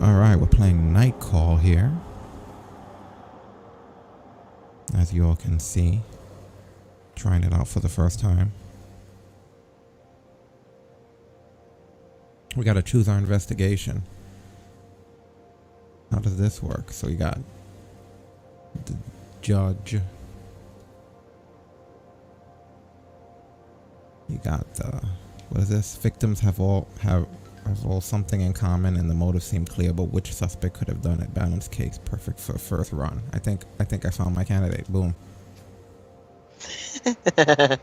Alright, we're playing Night Call here. As you all can see. Trying it out for the first time. We gotta choose our investigation. How does this work? So we got the judge. You got what is this? Victims have all something in common, and the motive seemed clear, but which suspect could have done it? Balanced case, perfect for first run. I think I found my candidate. Boom. Do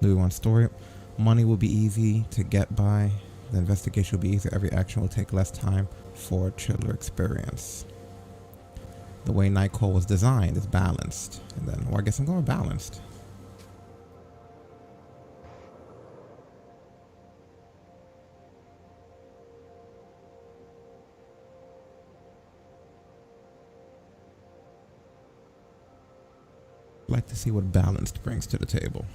we want story? Money will be easy to get by. The investigation will be easier. Every action will take less time for a chiller experience. The way Night Call was designed is balanced. And then, well, I guess I'm going balanced. I'd like to see what balanced brings to the table.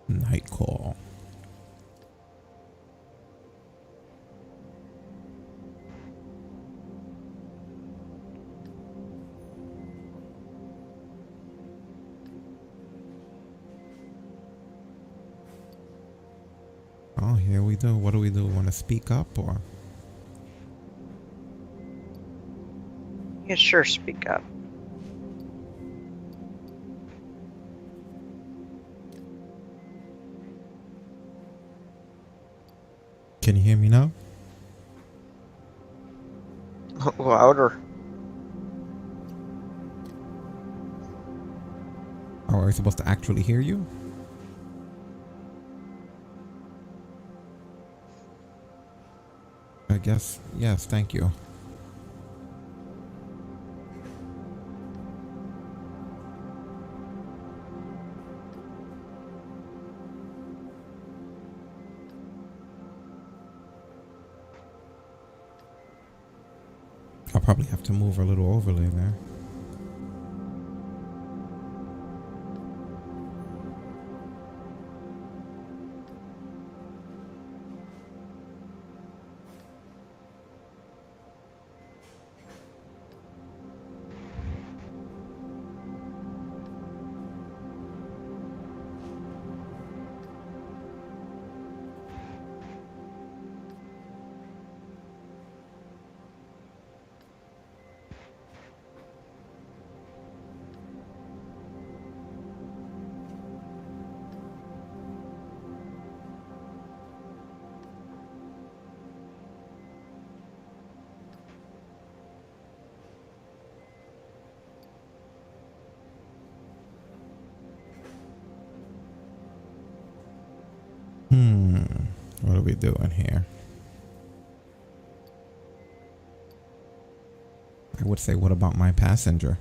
Night Call. Oh, here we go. What do we do? Want to speak up or? Yeah, sure, speak up. Can you hear me now? Louder. Or are we supposed to actually hear you? I guess, yes, thank you. I'll probably have to move a little overlay there. What are we doing here? I would say, what about my passenger?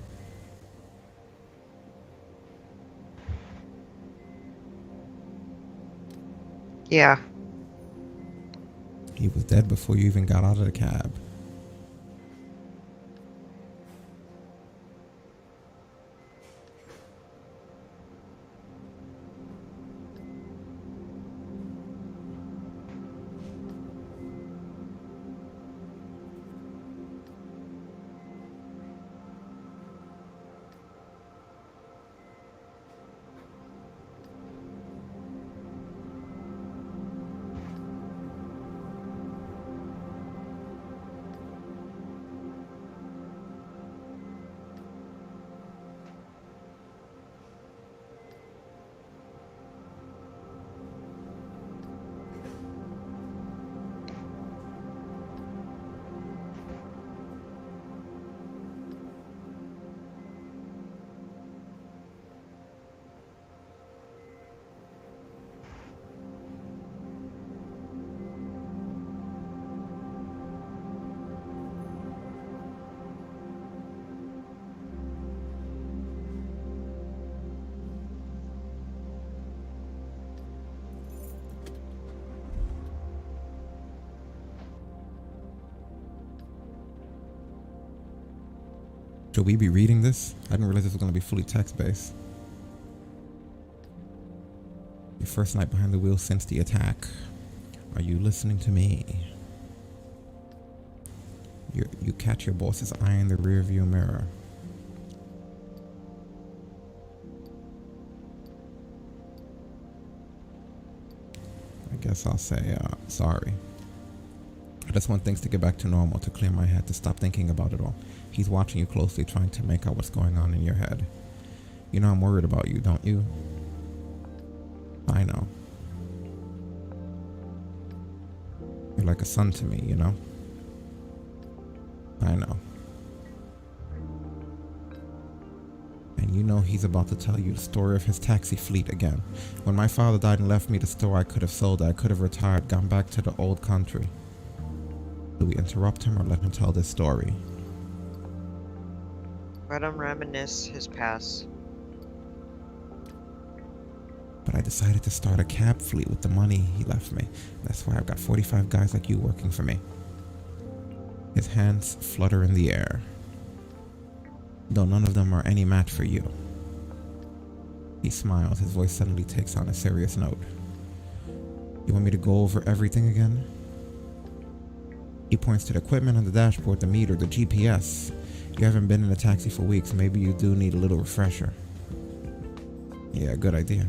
Yeah. He was dead before you even got out of the cab. Should we be reading this? I didn't realize this was going to be fully text-based. Your first night behind the wheel since the attack. Are you listening to me? You catch your boss's eye in the rearview mirror. I guess I'll say, sorry. I just want things to get back to normal, to clear my head, to stop thinking about it all. He's watching you closely, trying to make out what's going on in your head. You know I'm worried about you, don't you? I know. You're like a son to me, you know? I know. And you know he's about to tell you the story of his taxi fleet again. When my father died and left me the store, I could have sold it. I could have retired, gone back to the old country. Do we interrupt him or let him tell this story? Let him reminisce his past. But I decided to start a cab fleet with the money he left me. That's why I've got 45 guys like you working for me. His hands flutter in the air, though none of them are any match for you. He smiles, his voice suddenly takes on a serious note. You want me to go over everything again? He points to the equipment on the dashboard, the meter, the GPS. You haven't been in a taxi for weeks, maybe you do need a little refresher. Yeah, good idea.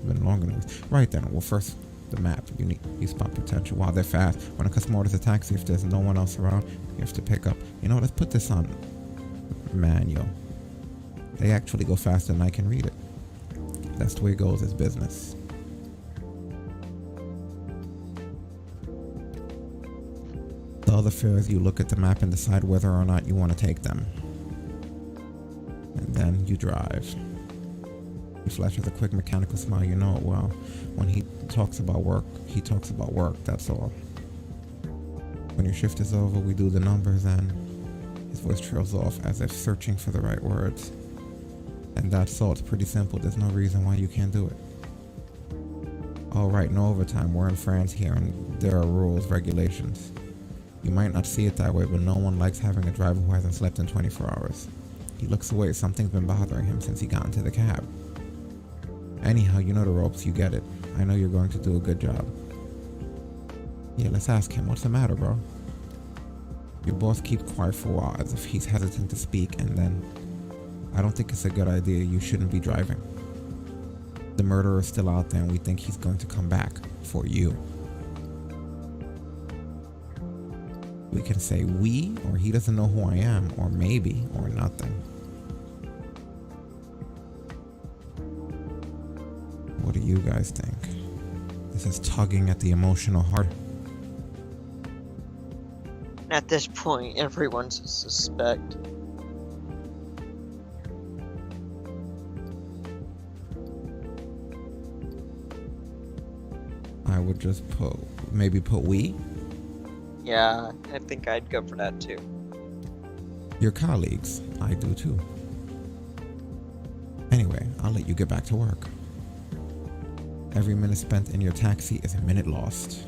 Been longer than this. Right then, well first, the map. You spot potential. Wow, they're fast. When a customer orders a taxi, if there's no one else around, you have to pick up. You know what, let's put this on manual. They actually go faster than I can read it. That's the way it goes, it's business. The other fares, you look at the map and decide whether or not you want to take them. And then you drive. He flashes a quick mechanical smile, you know it well. When he talks about work, he talks about work, that's all. When your shift is over, we do the numbers and his voice trails off as if searching for the right words. And that's all, it's pretty simple, there's no reason why you can't do it. All right, no overtime, we're in France here and there are rules, regulations. You might not see it that way, but no one likes having a driver who hasn't slept in 24 hours. He looks away, something's been bothering him since he got into the cab. Anyhow, you know the ropes, you get it. I know you're going to do a good job. Yeah, let's ask him, what's the matter, bro? Your boss keeps quiet for a while as if he's hesitant to speak, and then, I don't think it's a good idea, you shouldn't be driving. The murderer is still out there and we think he's going to come back for you. We can say we, or he doesn't know who I am, or maybe, or nothing. What do you guys think? This is tugging at the emotional heart. At this point, everyone's a suspect. I would just maybe put we. Yeah, I think I'd go for that too. Your colleagues, I do too. Anyway, I'll let you get back to work. Every minute spent in your taxi is a minute lost.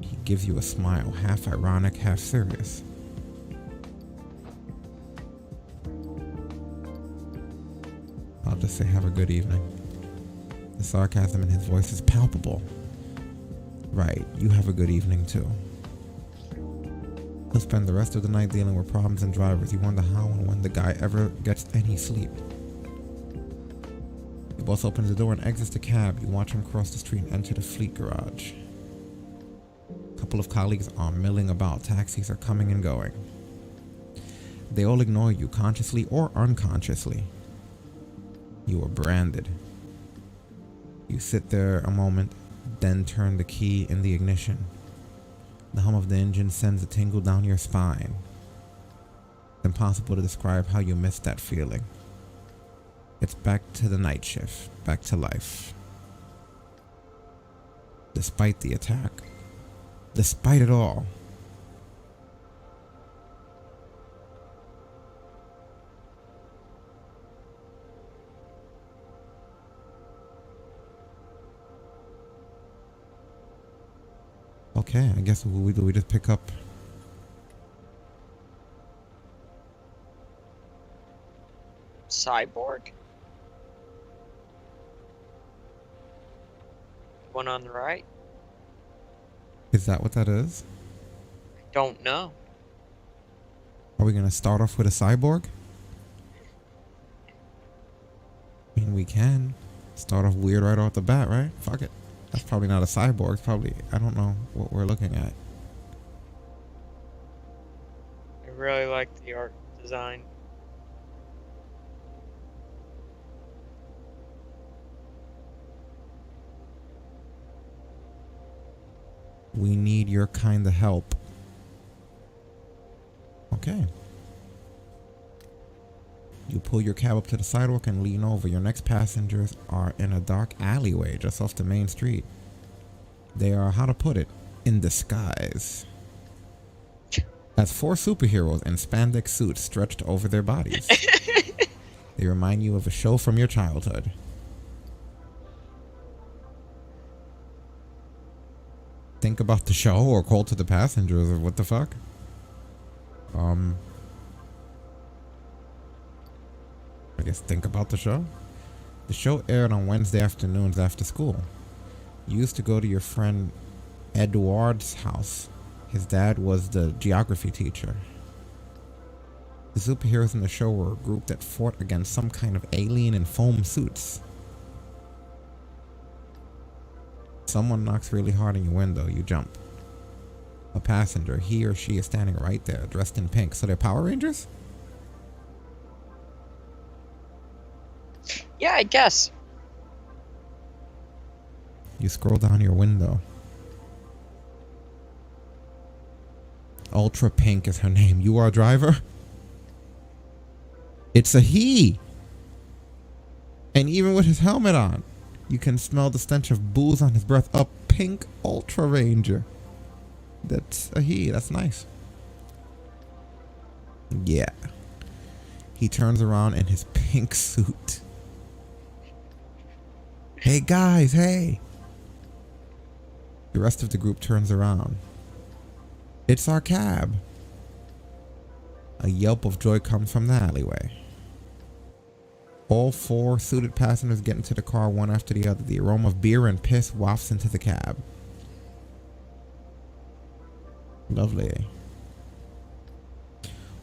He gives you a smile, half ironic, half serious. I'll just say have a good evening. The sarcasm in his voice is palpable. Right, you have a good evening too. He'll spend the rest of the night dealing with problems and drivers. You wonder how and when the guy ever gets any sleep. Your boss opens the door and exits the cab. You watch him cross the street and enter the fleet garage. A couple of colleagues are milling about. Taxis are coming and going. They all ignore you, consciously or unconsciously. You are branded. You sit there a moment, then turn the key in the ignition. The hum of the engine sends a tingle down your spine. It's impossible to describe how you missed that feeling. It's back to the night shift, back to life. Despite the attack, despite it all. Okay, I guess we just pick up Cyborg? One on the right? Is that what that is? Don't know. Are we gonna start off with a cyborg? I mean, we can start off weird right off the bat, right? Fuck it. That's probably not a cyborg. It's probably, I don't know what we're looking at. I really like the art design. We need your kind of help. Okay. You pull your cab up to the sidewalk and lean over. Your next passengers are in a dark alleyway just off the main street. They are, how to put it, in disguise as 4 superheroes in spandex suits stretched over their bodies. They remind you of a show from your childhood. Think about the show or call to the passengers or what the fuck? I guess think about the show. The show aired on Wednesday afternoons after school. You used to go to your friend Edward's house. His dad was the geography teacher. The superheroes in the show were a group that fought against some kind of alien in foam suits. Someone knocks really hard on your window, you jump. A passenger, he or she is standing right there, dressed in pink. So they're Power Rangers? Yeah, I guess. You scroll down your window. Ultra Pink is her name. You are a driver? It's a he! And even with his helmet on, you can smell the stench of booze on his breath. A pink Ultra Ranger. That's a he. That's nice. Yeah. He turns around in his pink suit. Hey guys, hey! The rest of the group turns around. It's our cab. A yelp of joy comes from the alleyway. All 4 suited passengers get into the car one after the other. The aroma of beer and piss wafts into the cab. Lovely.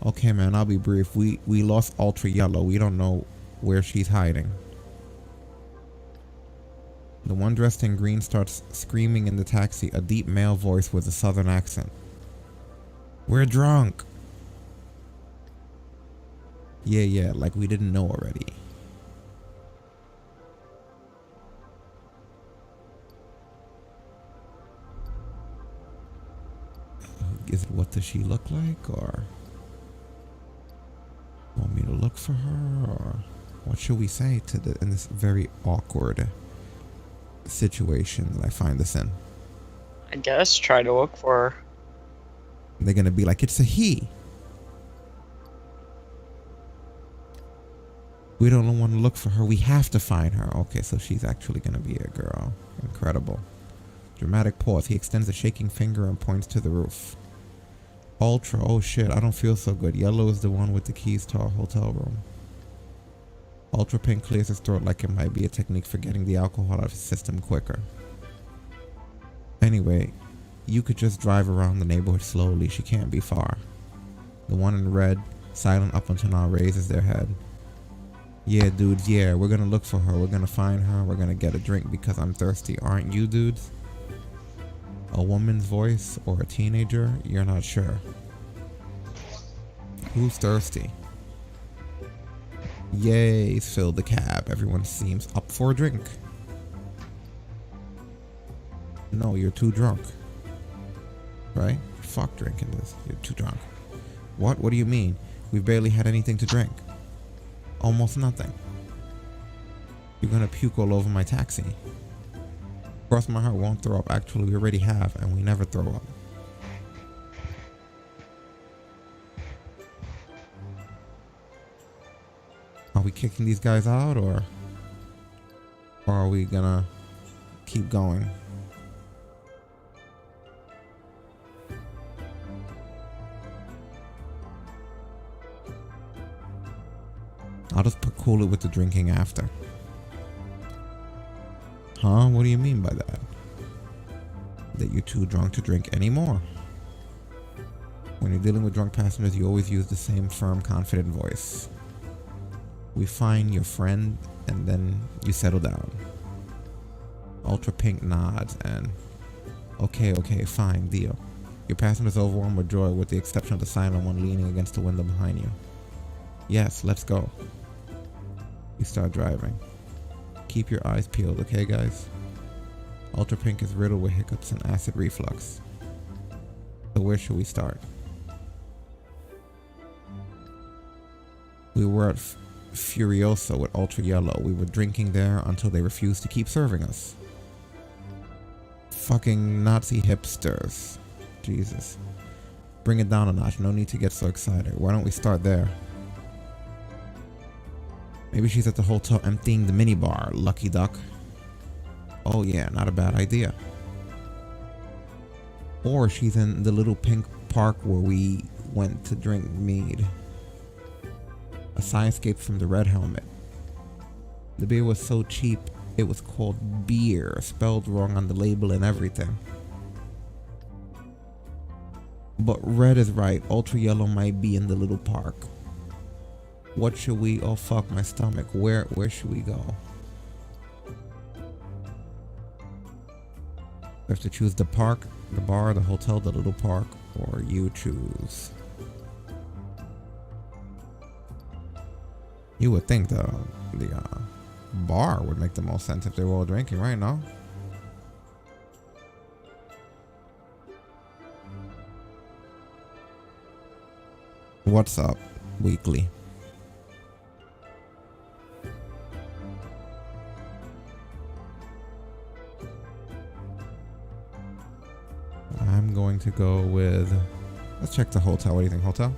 Okay, man, I'll be brief. We lost Ultra Yellow. We don't know where she's hiding. The one dressed in green starts screaming in the taxi, a deep male voice with a southern accent. We're drunk. Yeah, like we didn't know already. What does she look like, or want me to look for her, or what should we say to in this very awkward situation that I find this in? I guess try to look for her. They're gonna be like, it's a he. We don't want to look for her. We have to find her. Okay, so she's actually gonna be a girl. Incredible. Dramatic pause. He extends a shaking finger and points to the roof. Ultra, oh shit, I don't feel so good. Yellow is the one with the keys to our hotel room. Ultra Pink clears his throat like it might be a technique for getting the alcohol out of his system quicker. Anyway, you could just drive around the neighborhood slowly. She can't be far. The one in red, silent up until now, raises their head. Yeah, dudes, yeah, we're gonna look for her. We're gonna find her. We're gonna get a drink because I'm thirsty. Aren't you, dudes? A woman's voice or a teenager? You're not sure. Who's thirsty? Yay, fill the cab. Everyone seems up for a drink. No, you're too drunk. Right? Fuck drinking this. You're too drunk. What? What do you mean? We've barely had anything to drink. Almost nothing. You're gonna puke all over my taxi. Cross my heart, won't throw up. Actually, we already have, and we never throw up. Are we kicking these guys out, or are we gonna keep going? I'll just cool it with the drinking after. Huh? What do you mean by that? That you're too drunk to drink anymore. When you're dealing with drunk passengers, you always use the same firm, confident voice. We find your friend and then you settle down. Ultra Pink nods and okay, fine, deal. Your passengers overwhelmed with joy with the exception of the silent one leaning against the window behind you. Yes, let's go. You start driving. Keep your eyes peeled, okay guys? Ultra Pink is riddled with hiccups and acid reflux. So where should we start? We were at Furiosa with Ultra Yellow. We were drinking there until they refused to keep serving us. Fucking Nazi hipsters. Jesus. Bring it down a notch. No need to get so excited. Why don't we start there? Maybe she's at the hotel emptying the minibar, lucky duck. Oh yeah, not a bad idea. Or she's in the little pink park where we went to drink mead. A sign escaped from the red helmet. The beer was so cheap, it was called beer, spelled wrong on the label and everything. But red is right, Ultra Yellow might be in the little park. What should we, oh fuck my stomach, where should we go? We have to choose the park, the bar, the hotel, the little park, or you choose. You would think the bar would make the most sense if they were all drinking right now. What's up, Weekly? I'm going to go with, let's check the hotel. What do you think, hotel?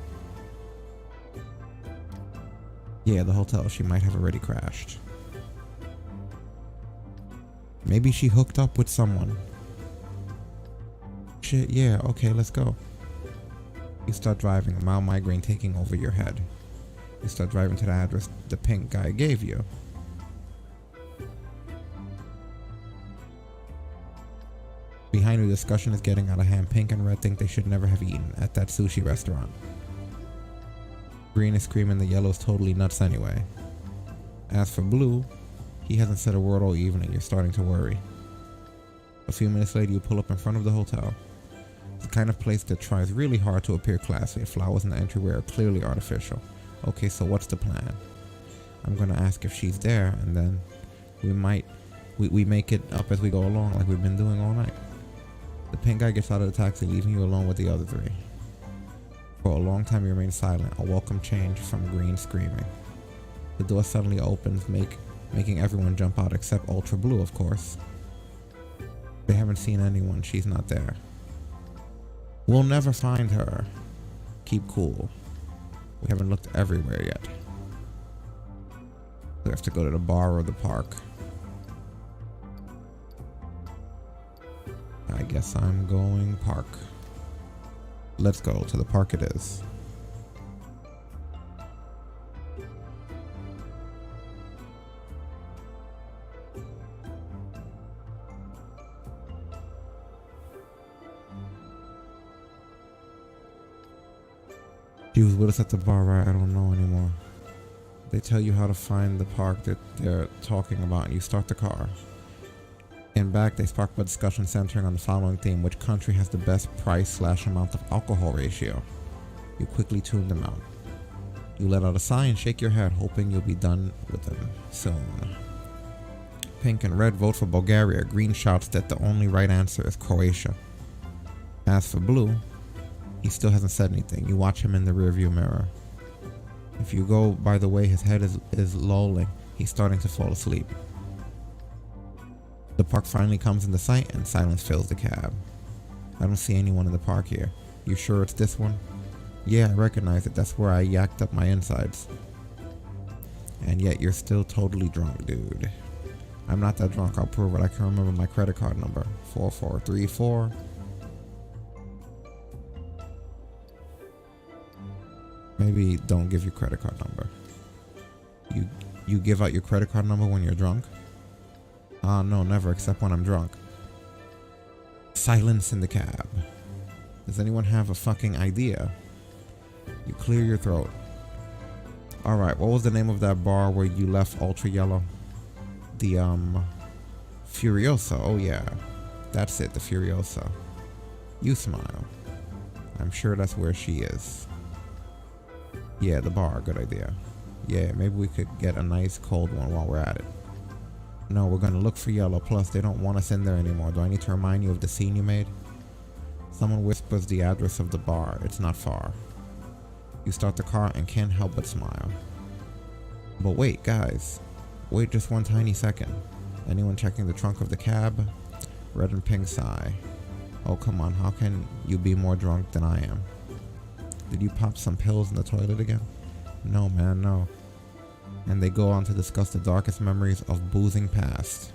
Yeah, the hotel. She might have already crashed. Maybe she hooked up with someone. Shit, yeah, okay, let's go. You start driving, a mild migraine taking over your head. You start driving to the address the pink guy gave you. Behind you, discussion is getting out of hand. Pink and red think they should never have eaten at that sushi restaurant. Green is screaming the yellow's totally nuts anyway. As for blue, he hasn't said a word all evening. You're starting to worry. A few minutes later, you pull up in front of the hotel. It's the kind of place that tries really hard to appear classy. Flowers in the entryway are clearly artificial. Okay, so what's the plan? I'm gonna ask if she's there, and then we make it up as we go along like we've been doing all night. The pink guy gets out of the taxi, leaving you alone with the other three. For a long time you remain silent, a welcome change from Green screaming. The door suddenly opens, making everyone jump out except Ultra Blue, of course. They haven't seen anyone, she's not there. We'll never find her. Keep cool. We haven't looked everywhere yet. We have to go to the bar or the park. I guess I'm going park. Let's go to the park it is. She was with us at the bar, right? I don't know anymore. They tell you how to find the park that they're talking about and you start the car. In back, they spark up a discussion centering on the following theme: which country has the best price/amount of alcohol ratio? You quickly tune them out. You let out a sigh and shake your head, hoping you'll be done with them soon. Pink and red vote for Bulgaria. Green shouts that the only right answer is Croatia. As for blue, he still hasn't said anything. You watch him in the rearview mirror. If you go by the way his head is lolling, he's starting to fall asleep. The park finally comes into sight and silence fills the cab. I don't see anyone in the park here. You sure it's this one? Yeah, I recognize it. That's where I yacked up my insides. And yet you're still totally drunk, dude. I'm not that drunk. I'll prove it. I can remember my credit card number. 4434. Maybe don't give your credit card number. You you give out your credit card number when you're drunk? No, never, except when I'm drunk. Silence in the cab. Does anyone have a fucking idea? You clear your throat. Alright, what was the name of that bar where you left Ultra Yellow? The, Furiosa. Oh yeah. That's it, the Furiosa. You smile. I'm sure that's where she is. Yeah, the bar, good idea. Yeah, maybe we could get a nice cold one while we're at it. No, we're gonna look for Yellow, plus they don't want us in there anymore. Do I need to remind you of the scene you made? Someone whispers the address of the bar. It's not far. You start the car and can't help but smile. But wait, guys. Wait just one tiny second. Anyone checking the trunk of the cab? Red and pink sigh. Oh, come on, how can you be more drunk than I am? Did you pop some pills in the toilet again? No, man, no. And they go on to discuss the darkest memories of boozing past.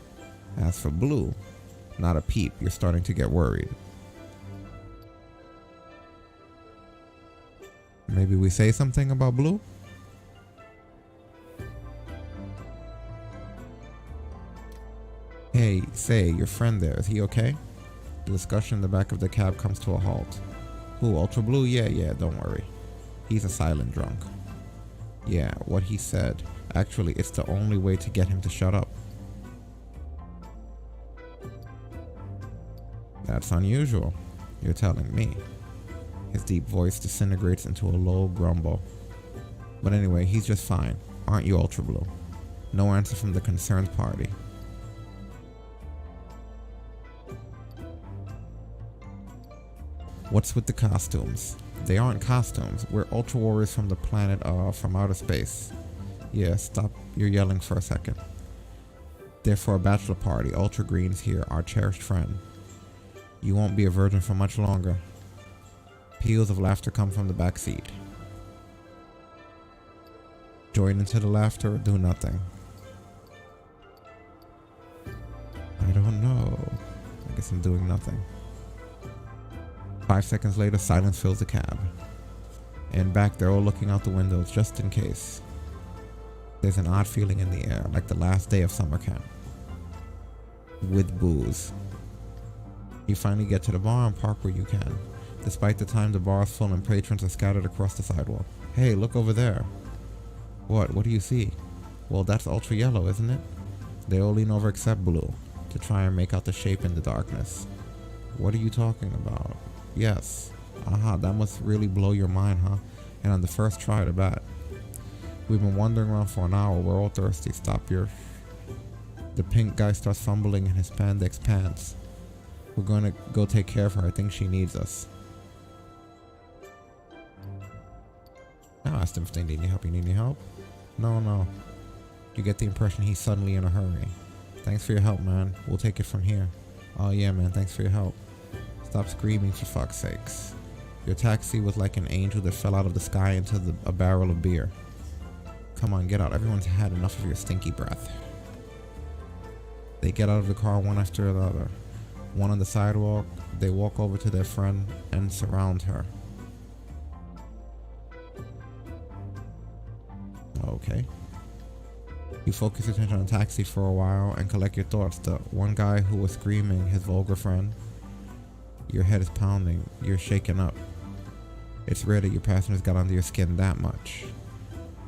As for Blue, not a peep. You're starting to get worried. Maybe we say something about Blue? Hey, say, your friend there, is he okay? The discussion in the back of the cab comes to a halt. Who, Ultra Blue? Yeah, don't worry. He's a silent drunk. Yeah, what he said. Actually, it's the only way to get him to shut up. That's unusual. You're telling me. His deep voice disintegrates into a low grumble. But anyway, he's just fine. Aren't you, Ultra Blue? No answer from the concerned party. What's with the costumes? They aren't costumes. We're Ultra Warriors from the planet, from outer space. Yeah, stop your yelling for a second. They're for a bachelor party. Ultra Green's here, our cherished friend. You won't be a virgin for much longer. Peals of laughter come from the back seat. Join into the laughter or do nothing. I don't know. I guess I'm doing nothing. 5 seconds later, silence fills the cab. And back, they're all looking out the windows just in case. There's an odd feeling in the air, like the last day of summer camp. With booze. You finally get to the bar and park where you can. Despite the time, the bar is full and patrons are scattered across the sidewalk. Hey, look over there. What do you see? Well, that's Ultra Yellow, isn't it? They all lean over except Blue, to try and make out the shape in the darkness. What are you talking about? Yes. Aha, that must really blow your mind, huh? And on the first try to bat. We've been wandering around for an hour. We're all thirsty. Stop your... The pink guy starts fumbling in his spandex pants. We're going to go take care of her. I think she needs us. I asked him if they need any help. You need any help? No. You get the impression he's suddenly in a hurry. Thanks for your help, man. We'll take it from here. Oh yeah, man. Thanks for your help. Stop screaming, for fuck's sakes. Your taxi was like an angel that fell out of the sky into a barrel of beer. Come on, get out. Everyone's had enough of your stinky breath. They get out of the car one after another. One on the sidewalk, they walk over to their friend and surround her. Okay. You focus your attention on the taxi for a while and collect your thoughts. The one guy who was screaming, his vulgar friend. Your head is pounding. You're shaken up. It's rare that your passengers got under your skin that much.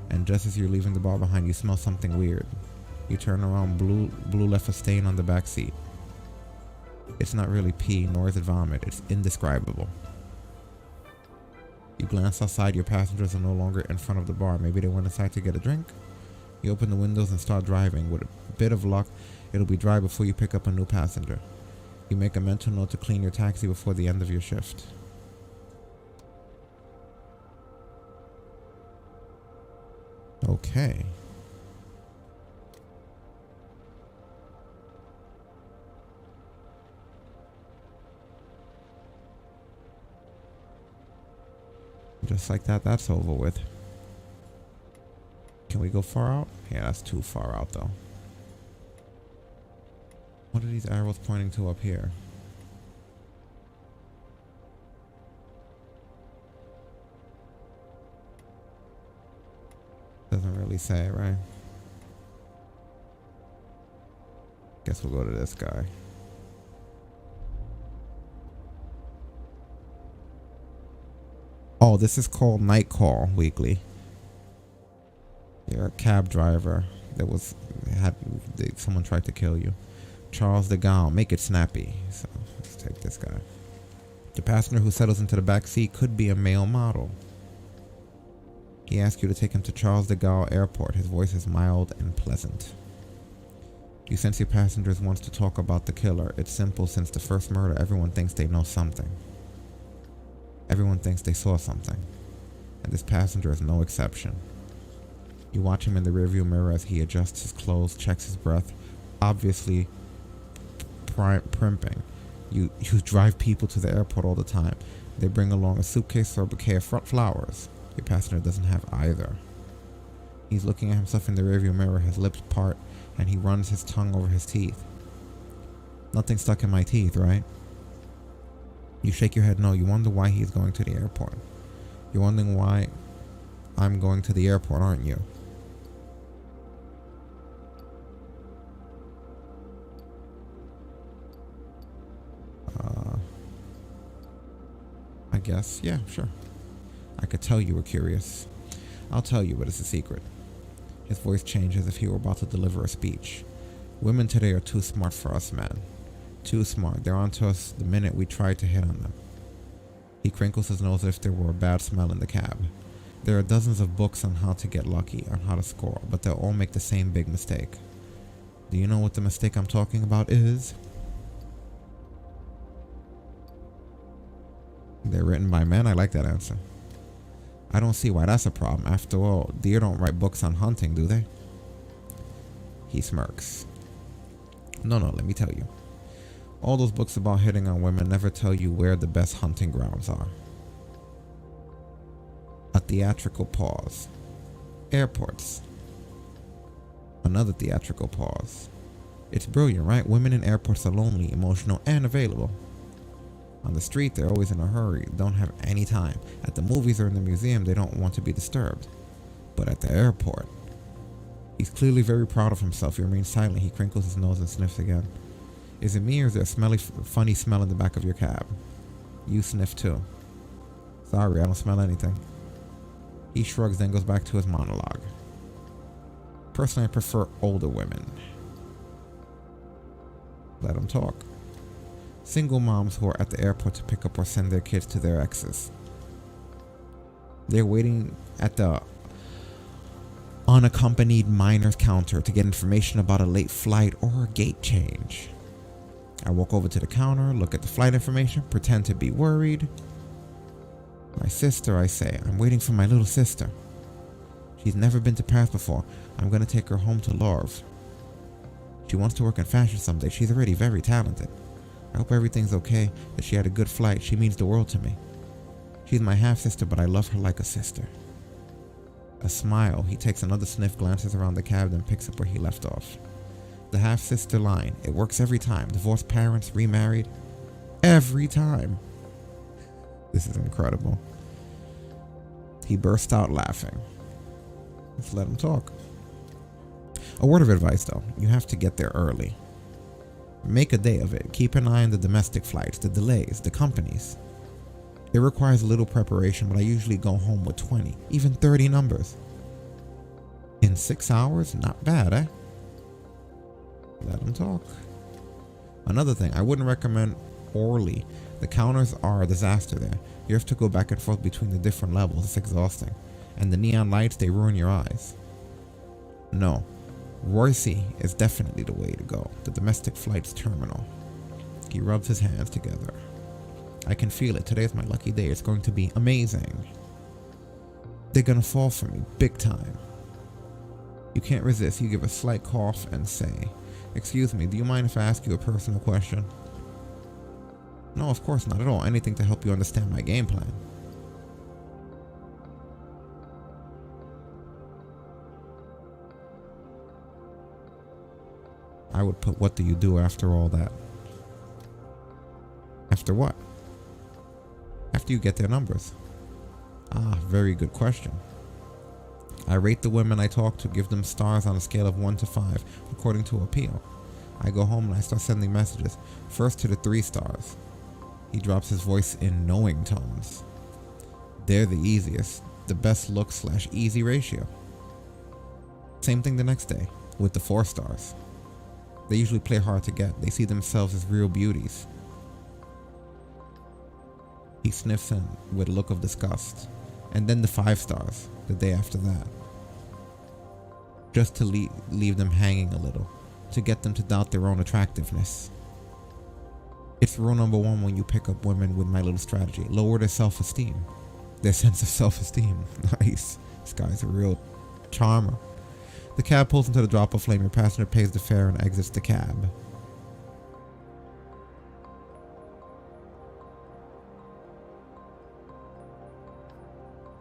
And just as you're leaving the bar behind, you smell something weird. You turn around. Blue left a stain on the back seat. It's not really pee, nor is it vomit. It's indescribable. You glance outside. Your passengers are no longer in front of the bar. Maybe they went inside to get a drink. You open the windows and start driving. With a bit of luck, it'll be dry before you pick up a new passenger. You make a mental note to clean your taxi before the end of your shift. Okay. Just like that, that's over with. Can we go far out? Yeah, that's too far out though. What are these arrows pointing to up here? Doesn't really say, right? Guess we'll go to this guy. Oh, this is called Night Call Weekly. You're a cab driver. Someone tried to kill you. Charles de Gaulle, make it snappy. So let's take this guy. The passenger who settles into the back seat could be a male model. He asks you to take him to Charles de Gaulle Airport. His voice is mild and pleasant. You sense your passengers wants to talk about the killer. It's simple. Since the first murder, everyone thinks they know something. Everyone thinks they saw something. And this passenger is no exception. You watch him in the rearview mirror as he adjusts his clothes, checks his breath, obviously primping. You drive people to the airport all the time. They bring along a suitcase or a bouquet of flowers. Your passenger doesn't have either. He's looking at himself in the rearview mirror, his lips part, and he runs his tongue over his teeth. Nothing stuck in my teeth, right? You shake your head no. You wonder why he's going to the airport. You're wondering why I'm going to the airport, aren't you? I guess, yeah, sure. I could tell you were curious. I'll tell you, but it's a secret. His voice changed as if he were about to deliver a speech. Women today are too smart for us men. Too smart. They're onto us the minute we try to hit on them. He crinkles his nose as if there were a bad smell in the cab. There are dozens of books on how to get lucky, on how to score, but they'll all make the same big mistake. Do you know what the mistake I'm talking about is? They're written by men? I like that answer. I don't see why that's a problem. After all, deer don't write books on hunting, do they? He smirks. No, let me tell you. All those books about hitting on women never tell you where the best hunting grounds are. A theatrical pause. Airports. Another theatrical pause. It's brilliant, right? Women in airports are lonely, emotional, and available. On the street, they're always in a hurry, don't have any time. At the movies or in the museum, they don't want to be disturbed. But at the airport, he's clearly very proud of himself. He remains silent. He crinkles his nose and sniffs again. Is it me or is there a funny smell in the back of your cab? You sniff too. Sorry, I don't smell anything. He shrugs, then goes back to his monologue. Personally, I prefer older women. Let him talk. Single moms who are at the airport to pick up or send their kids to their exes. They're waiting at the unaccompanied minor's counter to get information about a late flight or a gate change. I walk over to the counter, look at the flight information, pretend to be worried. My sister, I say. I'm waiting for my little sister. She's never been to Paris before. I'm going to take her home to Louvre. She wants to work in fashion someday. She's already very talented. I hope everything's okay, that she had a good flight. She means the world to me. She's my half-sister, but I love her like a sister. A smile. He takes another sniff, glances around the cab, then picks up where he left off. The half-sister line. It works every time. Divorced parents, remarried. Every time. This is incredible. He burst out laughing. Let's let him talk. A word of advice, though. You have to get there early. Make a day of it. Keep an eye on the domestic flights, the delays, the companies. It requires little preparation, but I usually go home with 20, even 30 numbers. In 6 hours? Not bad, eh? Let them talk. Another thing, I wouldn't recommend Orly. The counters are a disaster there. You have to go back and forth between the different levels. It's exhausting. And the neon lights, they ruin your eyes. No. Roissy is definitely the way to go. The domestic flights terminal. He rubs his hands together. I can feel it. Today is my lucky day. It's going to be amazing. They're gonna fall for me, big time. You can't resist. You give a slight cough and say, "Excuse me, do you mind if I ask you a personal question?" No, of course not at all. Anything to help you understand my game plan. I would put, what do you do after all that? After what? After you get their numbers. Ah, very good question. I rate the women I talk to, give them stars on a scale of 1 to 5, according to appeal. I go home and I start sending messages. First to the 3 stars. He drops his voice in knowing tones. They're the easiest, the best look / easy ratio. Same thing the next day with the 4 stars. They usually play hard to get. They see themselves as real beauties. He sniffs in with a look of disgust. And then the 5 stars the day after that. Just to leave them hanging a little. To get them to doubt their own attractiveness. It's rule number 1 when you pick up women with my little strategy. Lower their self-esteem. Their sense of self-esteem. Nice. This guy's a real charmer. The cab pulls into the drop-off flame. Your passenger pays the fare and exits the cab.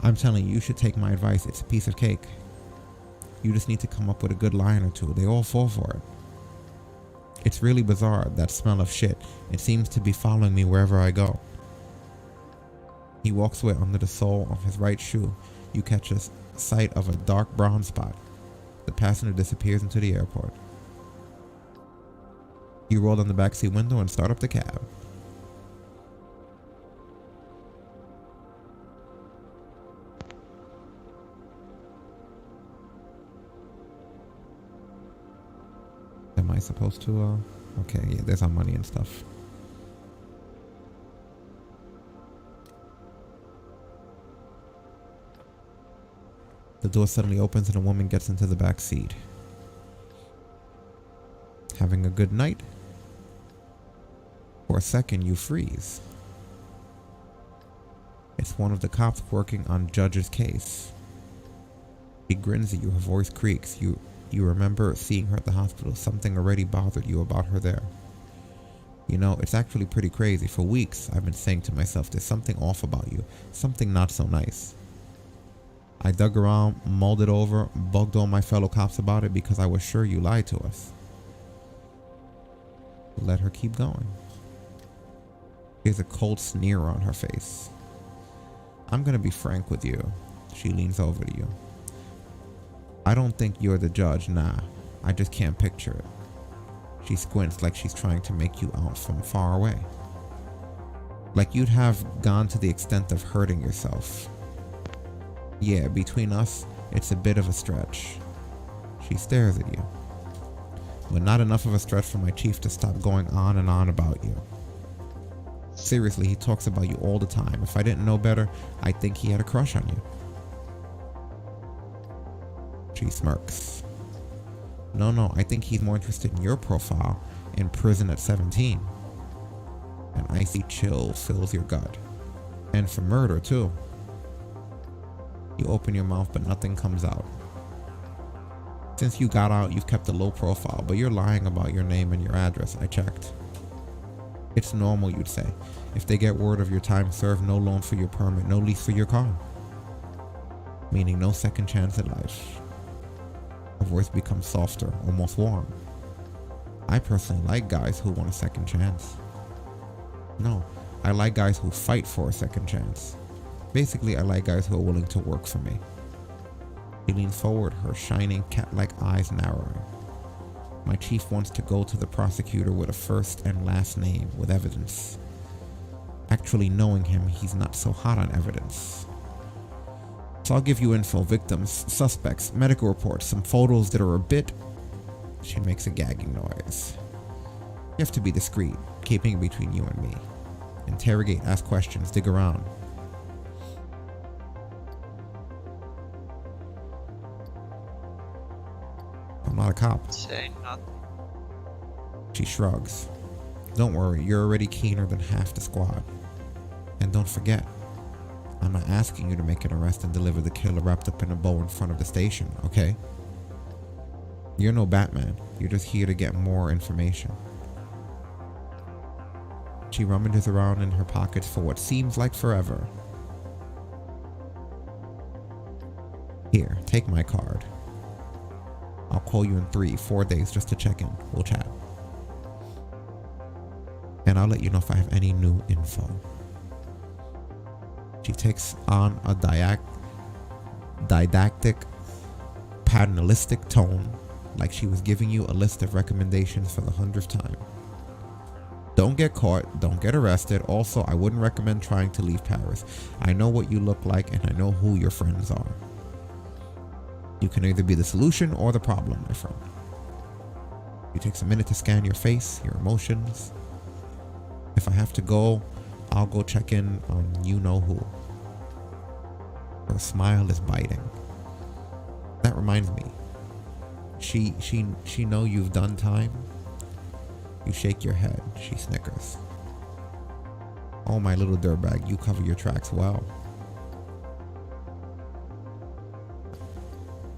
I'm telling you, you should take my advice. It's a piece of cake. You just need to come up with a good line or two. They all fall for it. It's really bizarre, that smell of shit. It seems to be following me wherever I go. He walks away under the sole of his right shoe. You catch a sight of a dark brown spot. The passenger disappears into the airport. You roll down the backseat window and start up the cab. Am I supposed to, okay, yeah, there's our money and stuff. The door suddenly opens and a woman gets into the back seat. Having a good night? For a second, you freeze. It's one of the cops working on Judge's case. She grins at you, her voice creaks. You remember seeing her at the hospital. Something already bothered you about her there. You know, it's actually pretty crazy. For weeks, I've been saying to myself, there's something off about you. Something not so nice. I dug around, mulled it over, bugged all my fellow cops about it because I was sure you lied to us. Let her keep going. Here's a cold sneer on her face. I'm gonna be frank with you. She leans over to you. I don't think you're the judge, nah. I just can't picture it. She squints like she's trying to make you out from far away. Like you'd have gone to the extent of hurting yourself. Yeah, between us, it's a bit of a stretch. She stares at you. But not enough of a stretch for my chief to stop going on and on about you. Seriously, he talks about you all the time. If I didn't know better, I'd think he had a crush on you. She smirks. No, I think he's more interested in your profile in prison at 17. An icy chill fills your gut. And for murder, too. You open your mouth, but nothing comes out. Since you got out, you've kept a low profile, but you're lying about your name and your address. I checked. It's normal, you'd say. If they get word of your time served, no loan for your permit, no lease for your car. Meaning no second chance at life. Her voice becomes softer, almost warm. I personally like guys who want a second chance. No, I like guys who fight for a second chance. Basically, I like guys who are willing to work for me. She leans forward, her shining cat-like eyes narrowing. My chief wants to go to the prosecutor with a first and last name with evidence. Actually knowing him, he's not so hot on evidence. So I'll give you info, victims, suspects, medical reports, some photos that are a bit... She makes a gagging noise. You have to be discreet, keeping it between you and me. Interrogate, ask questions, dig around. I'm not a cop. Say nothing. She shrugs. Don't worry, you're already keener than half the squad. And don't forget, I'm not asking you to make an arrest and deliver the killer wrapped up in a bow in front of the station, okay? You're no Batman. You're just here to get more information. She rummages around in her pockets for what seems like forever. Here, take my card. I'll call you in 3-4 days just to check in. We'll chat. And I'll let you know if I have any new info. She takes on a didactic, paternalistic tone like she was giving you a list of recommendations for the 100th time. Don't get caught, don't get arrested. Also, I wouldn't recommend trying to leave Paris. I know what you look like and I know who your friends are. You can either be the solution or the problem, my friend. It takes a minute to scan your face, your emotions. If I have to go, I'll go check in on you-know-who. Her smile is biting. That reminds me. She know you've done time. You shake your head. She snickers. Oh, my little dirtbag, you cover your tracks well.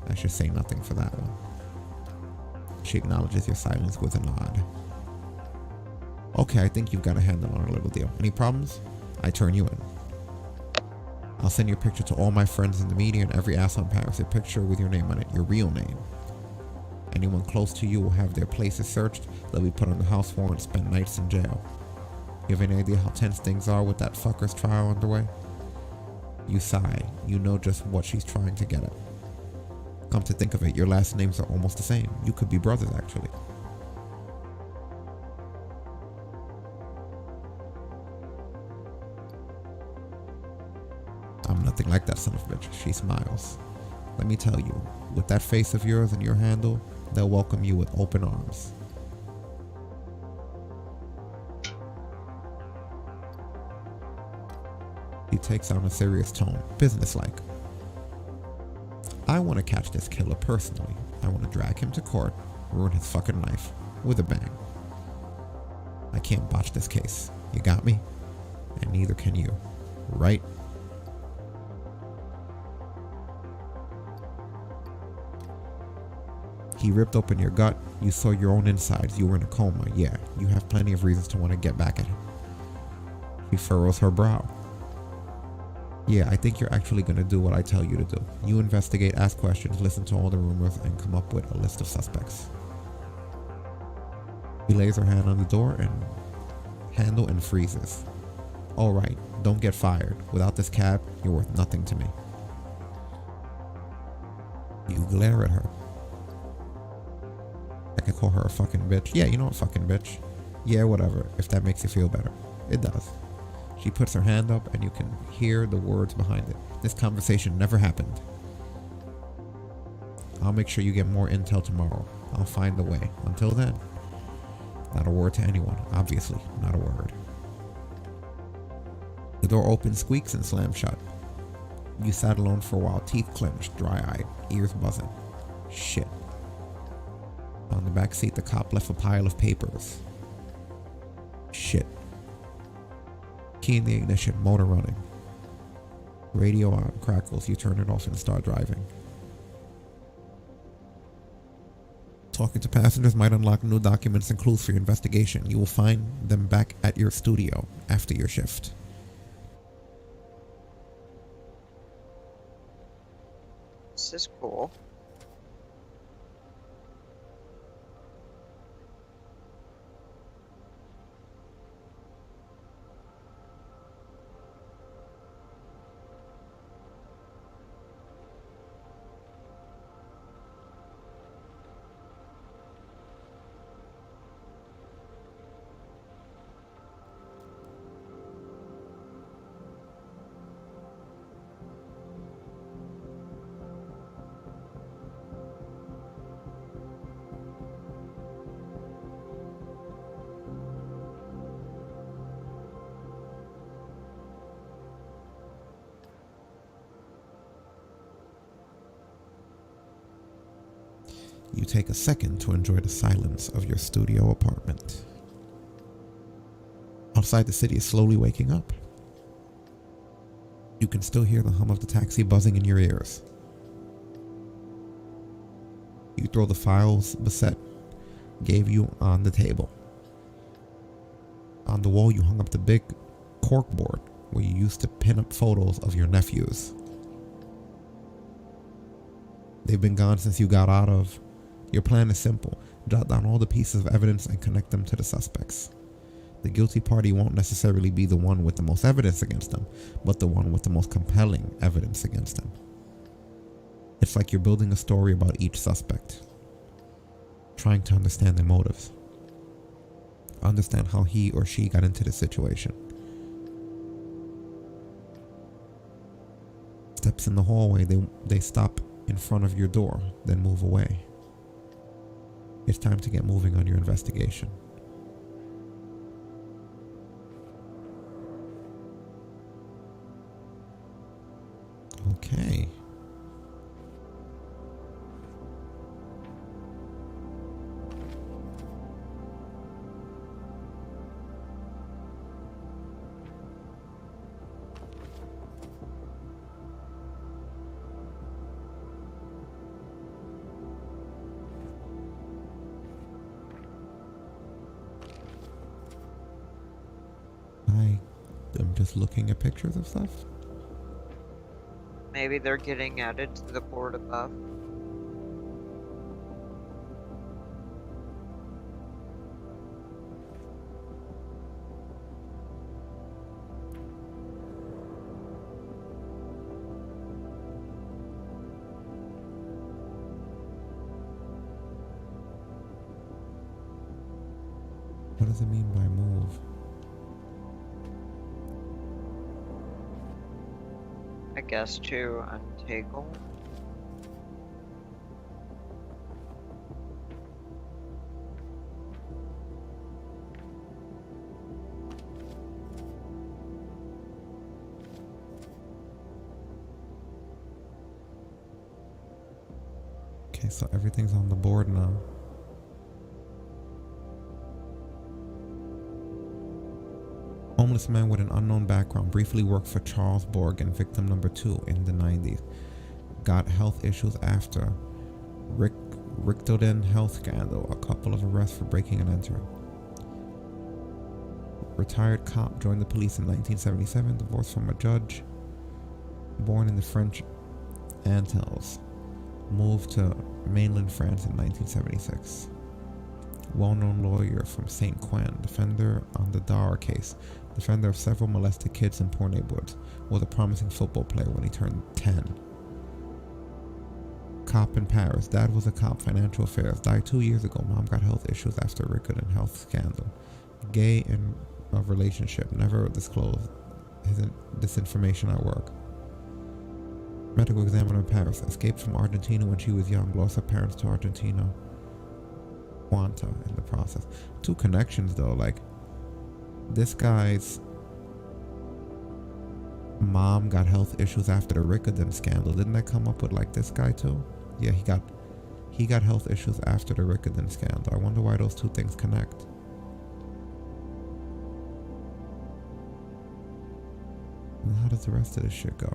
I should say nothing for that one. She acknowledges your silence with a nod. Okay, I think you've got a handle on our little deal. Any problems? I turn you in. I'll send your picture to all my friends in the media and every asshole in Paris. A picture with your name on it, your real name. Anyone close to you will have their places searched. They'll be put on the house warrant, spend nights in jail. You have any idea how tense things are with that fucker's trial underway? You sigh. You know just what she's trying to get at. Come to think of it, your last names are almost the same. You could be brothers, actually. I'm nothing like that son of a bitch. She smiles. Let me tell you, with that face of yours and your handle, they'll welcome you with open arms. He takes on a serious tone, businesslike. I want to catch this killer personally. I want to drag him to court, ruin his fucking life, with a bang. I can't botch this case. You got me? And neither can you. Right? He ripped open your gut. You saw your own insides. You were in a coma. Yeah, you have plenty of reasons to want to get back at him. She furrows her brow. Yeah, I think you're actually going to do what I tell you to do. You investigate, ask questions, listen to all the rumors, and come up with a list of suspects. He lays her hand on the door and handle and freezes. All right, don't get fired. Without this cab, you're worth nothing to me. You glare at her. I can call her a fucking bitch. Yeah, you know what, fucking bitch. Yeah, whatever, if that makes you feel better. It does. She puts her hand up and you can hear the words behind it. This conversation never happened. I'll make sure you get more intel tomorrow. I'll find a way. Until then, not a word to anyone. Obviously, not a word. The door opens, squeaks, and slams shut. You sat alone for a while, teeth clenched, dry-eyed, ears buzzing. Shit. On the back seat, the cop left a pile of papers. Shit. Key in the ignition, motor running. Radio on, crackles. You turn it off and start driving. Talking to passengers might unlock new documents and clues for your investigation. You will find them back at your studio after your shift. This is cool. You take a second to enjoy the silence of your studio apartment. Outside, the city is slowly waking up. You can still hear the hum of the taxi buzzing in your ears. You throw the files Bassett gave you on the table. On the wall, you hung up the big corkboard where you used to pin up photos of your nephews. They've been gone since you got out of. Your plan is simple. Jot down all the pieces of evidence and connect them to the suspects. The guilty party won't necessarily be the one with the most evidence against them, but the one with the most compelling evidence against them. It's like you're building a story about each suspect. trying to understand their motives, understand how he or she got into the situation. Steps in the hallway, they stop in front of your door, then move away. It's time to get moving on your investigation. Okay. I'm just looking at pictures of stuff. Maybe they're getting added to the board above. What does it mean by move? I guess to untangle. Okay, so everything's on the board now. Homeless man with an unknown background briefly worked for Charles Borgen, victim number 2 in the 90s. Got health issues after Richtoden health scandal, a couple of arrests for breaking and entering. Retired cop, joined the police in 1977, divorced from a judge. Born in the French Antilles. Moved to mainland France in 1976. Well-known lawyer from Saint Quentin, defender on the Dara case, defender of several molested kids in poor neighborhoods, was a promising football player when he turned 10. Cop in Paris. Dad was a cop, financial affairs. Died 2 years ago. Mom got health issues after a Richtoden health scandal. Gay in a relationship. Never disclosed this information at work. Medical examiner in Paris. Escaped from Argentina when she was young. Lost her parents to Argentina. Quanta in the process. 2 connections though, like this guy's mom got health issues after the Richtoden scandal. Didn't that come up with like this guy too? Yeah, he got health issues after the Richtoden scandal. I wonder why those 2 things connect. And how does the rest of this shit go?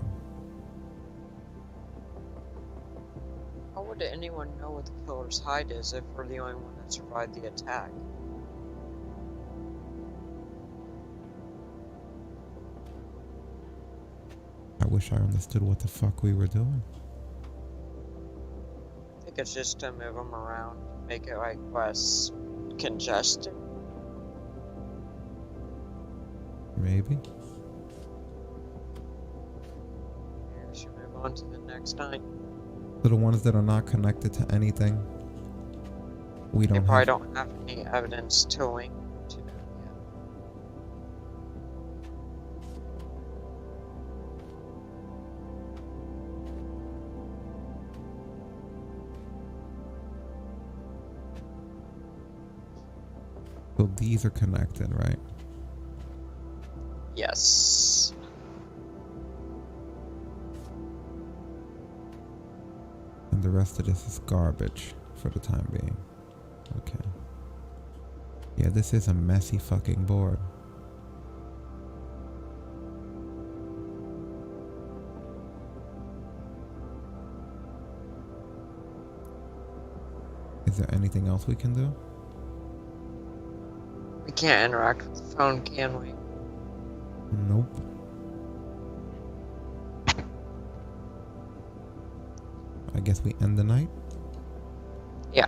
How would anyone know what the killer's hide is if we're the only one that survived the attack? I wish I understood what the fuck we were doing. I think it's just to move them around, make it like less congested. Maybe. We should move on to the next night. So the ones that are not connected to anything, we They don't probably have. don't have any evidence to link to them yet. So these are connected, right? Yes. And the rest of this is garbage for the time being. Okay. Yeah, this is a messy fucking board. Is there anything else we can do? We can't interact with the phone, can we? Nope. I guess we end the night? Yeah.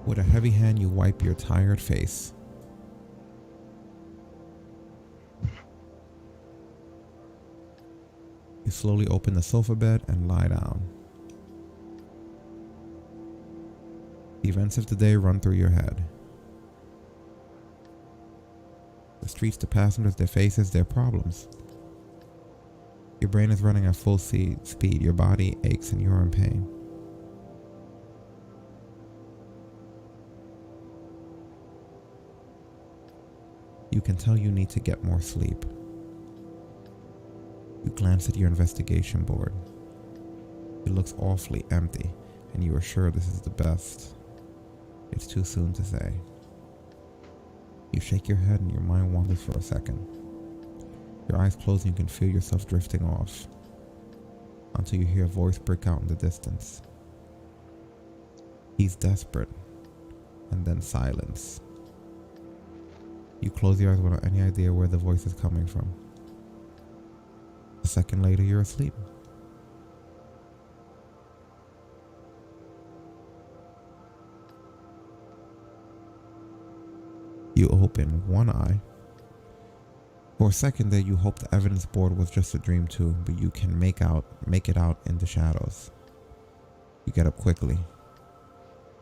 With a heavy hand, you wipe your tired face. You slowly open the sofa bed and lie down. Events of the day run through your head. The streets, the passengers, their faces, their problems. Your brain is running at full speed. Your body aches and you're in pain. You can tell you need to get more sleep. You glance at your investigation board. It looks awfully empty, and you are sure this is the best. It's too soon to say. You shake your head and your mind wanders for a second. Your eyes close and you can feel yourself drifting off, until you hear a voice break out in the distance. He's desperate, and then silence. You close your eyes without any idea where the voice is coming from. A second later, you're asleep. You open one eye. For a second there, you hope the evidence board was just a dream too, but you can make it out in the shadows. You get up quickly.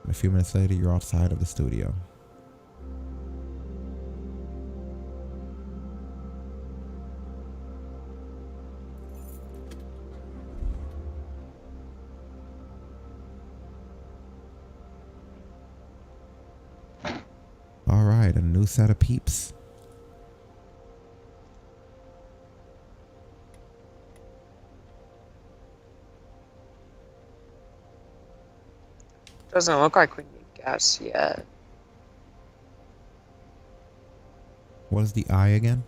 And a few minutes later, you're outside of the studio. Alright, a new set of peeps. Doesn't look like we need gas yet. What is the eye again?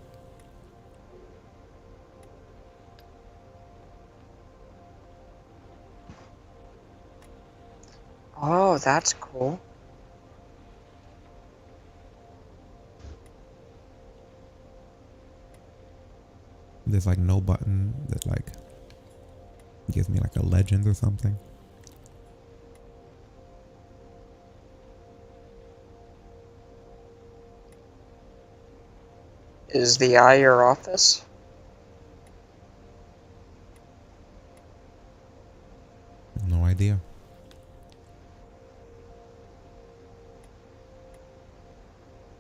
Oh, that's cool. There's like no button that like gives me like a legend or something. Is the eye your office? No idea.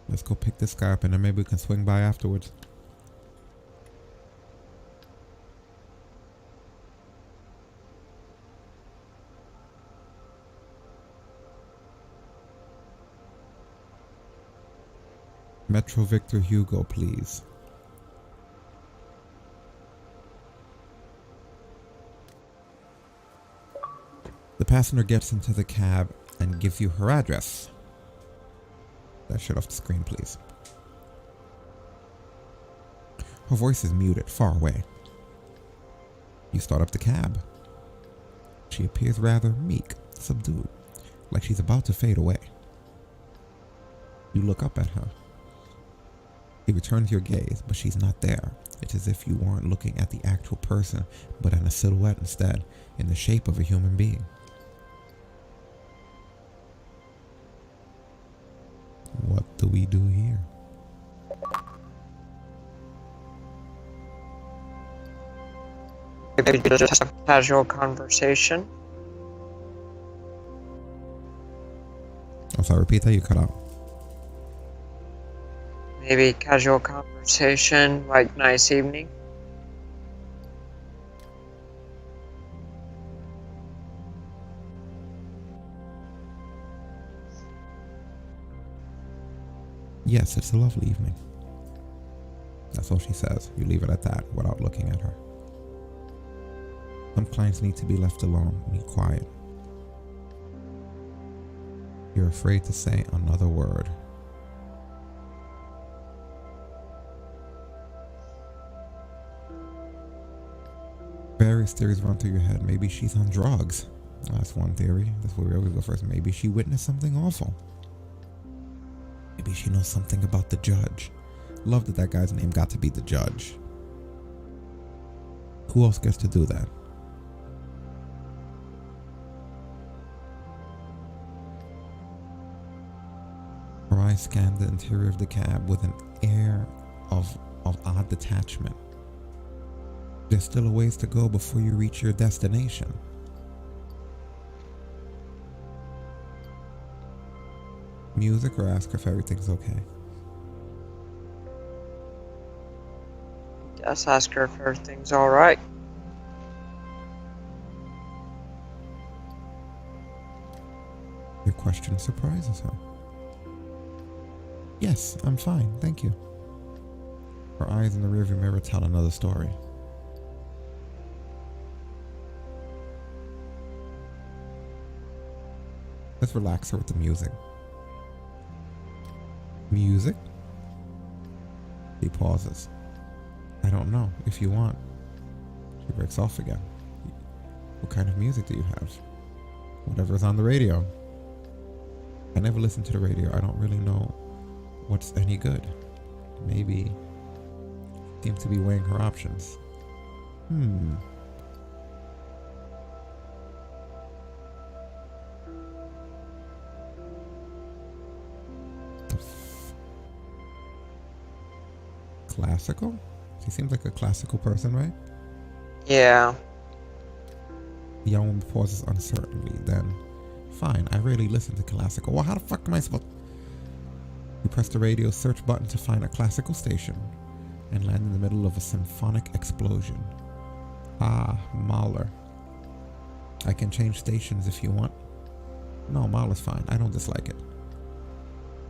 Let's go pick this guy up and then maybe we can swing by afterwards. Metro Victor Hugo, please. The passenger gets into the cab and gives you her address. That shit off the screen, please. Her voice is muted, far away. You start up the cab. She appears rather meek, subdued, like she's about to fade away. You look up at her. He returns your gaze, but she's not there. It's as if you weren't looking at the actual person, but at a silhouette instead, in the shape of a human being. What do we do here? Maybe just a casual conversation. I'm sorry, repeat that, you cut out. Maybe casual conversation, like nice evening. Yes, it's a lovely evening. That's all she says. You leave it at that without looking at her. Some clients need to be left alone, need quiet. You're afraid to say another word. Various theories run through your head. Maybe she's on drugs. That's one theory. That's where we always go first. Maybe she witnessed something awful. Maybe she knows something about the judge. Love that that guy's name got to be the judge. Who else gets to do that? Her eyes scanned the interior of the cab with an air of odd detachment. There's still a ways to go before you reach your destination. music or ask her if everything's okay? Just ask her if everything's alright. Your question surprises her. Yes, I'm fine, thank you. Her eyes in the rearview mirror tell another story. Let's relax her with the music. Music? He pauses. I don't know, if you want. She breaks off again. What kind of music do you have? Whatever's on the radio. I never listen to the radio. I don't really know what's any good. Maybe seems to be weighing her options. Classical? She seems like a classical person, right? Yeah. The young woman pauses uncertainly, then, fine, I rarely listen to classical. Well, how the fuck am I supposed... You press the radio search button to find a classical station and land in the middle of a symphonic explosion. Ah, Mahler. I can change stations if you want. No, Mahler's fine. I don't dislike it.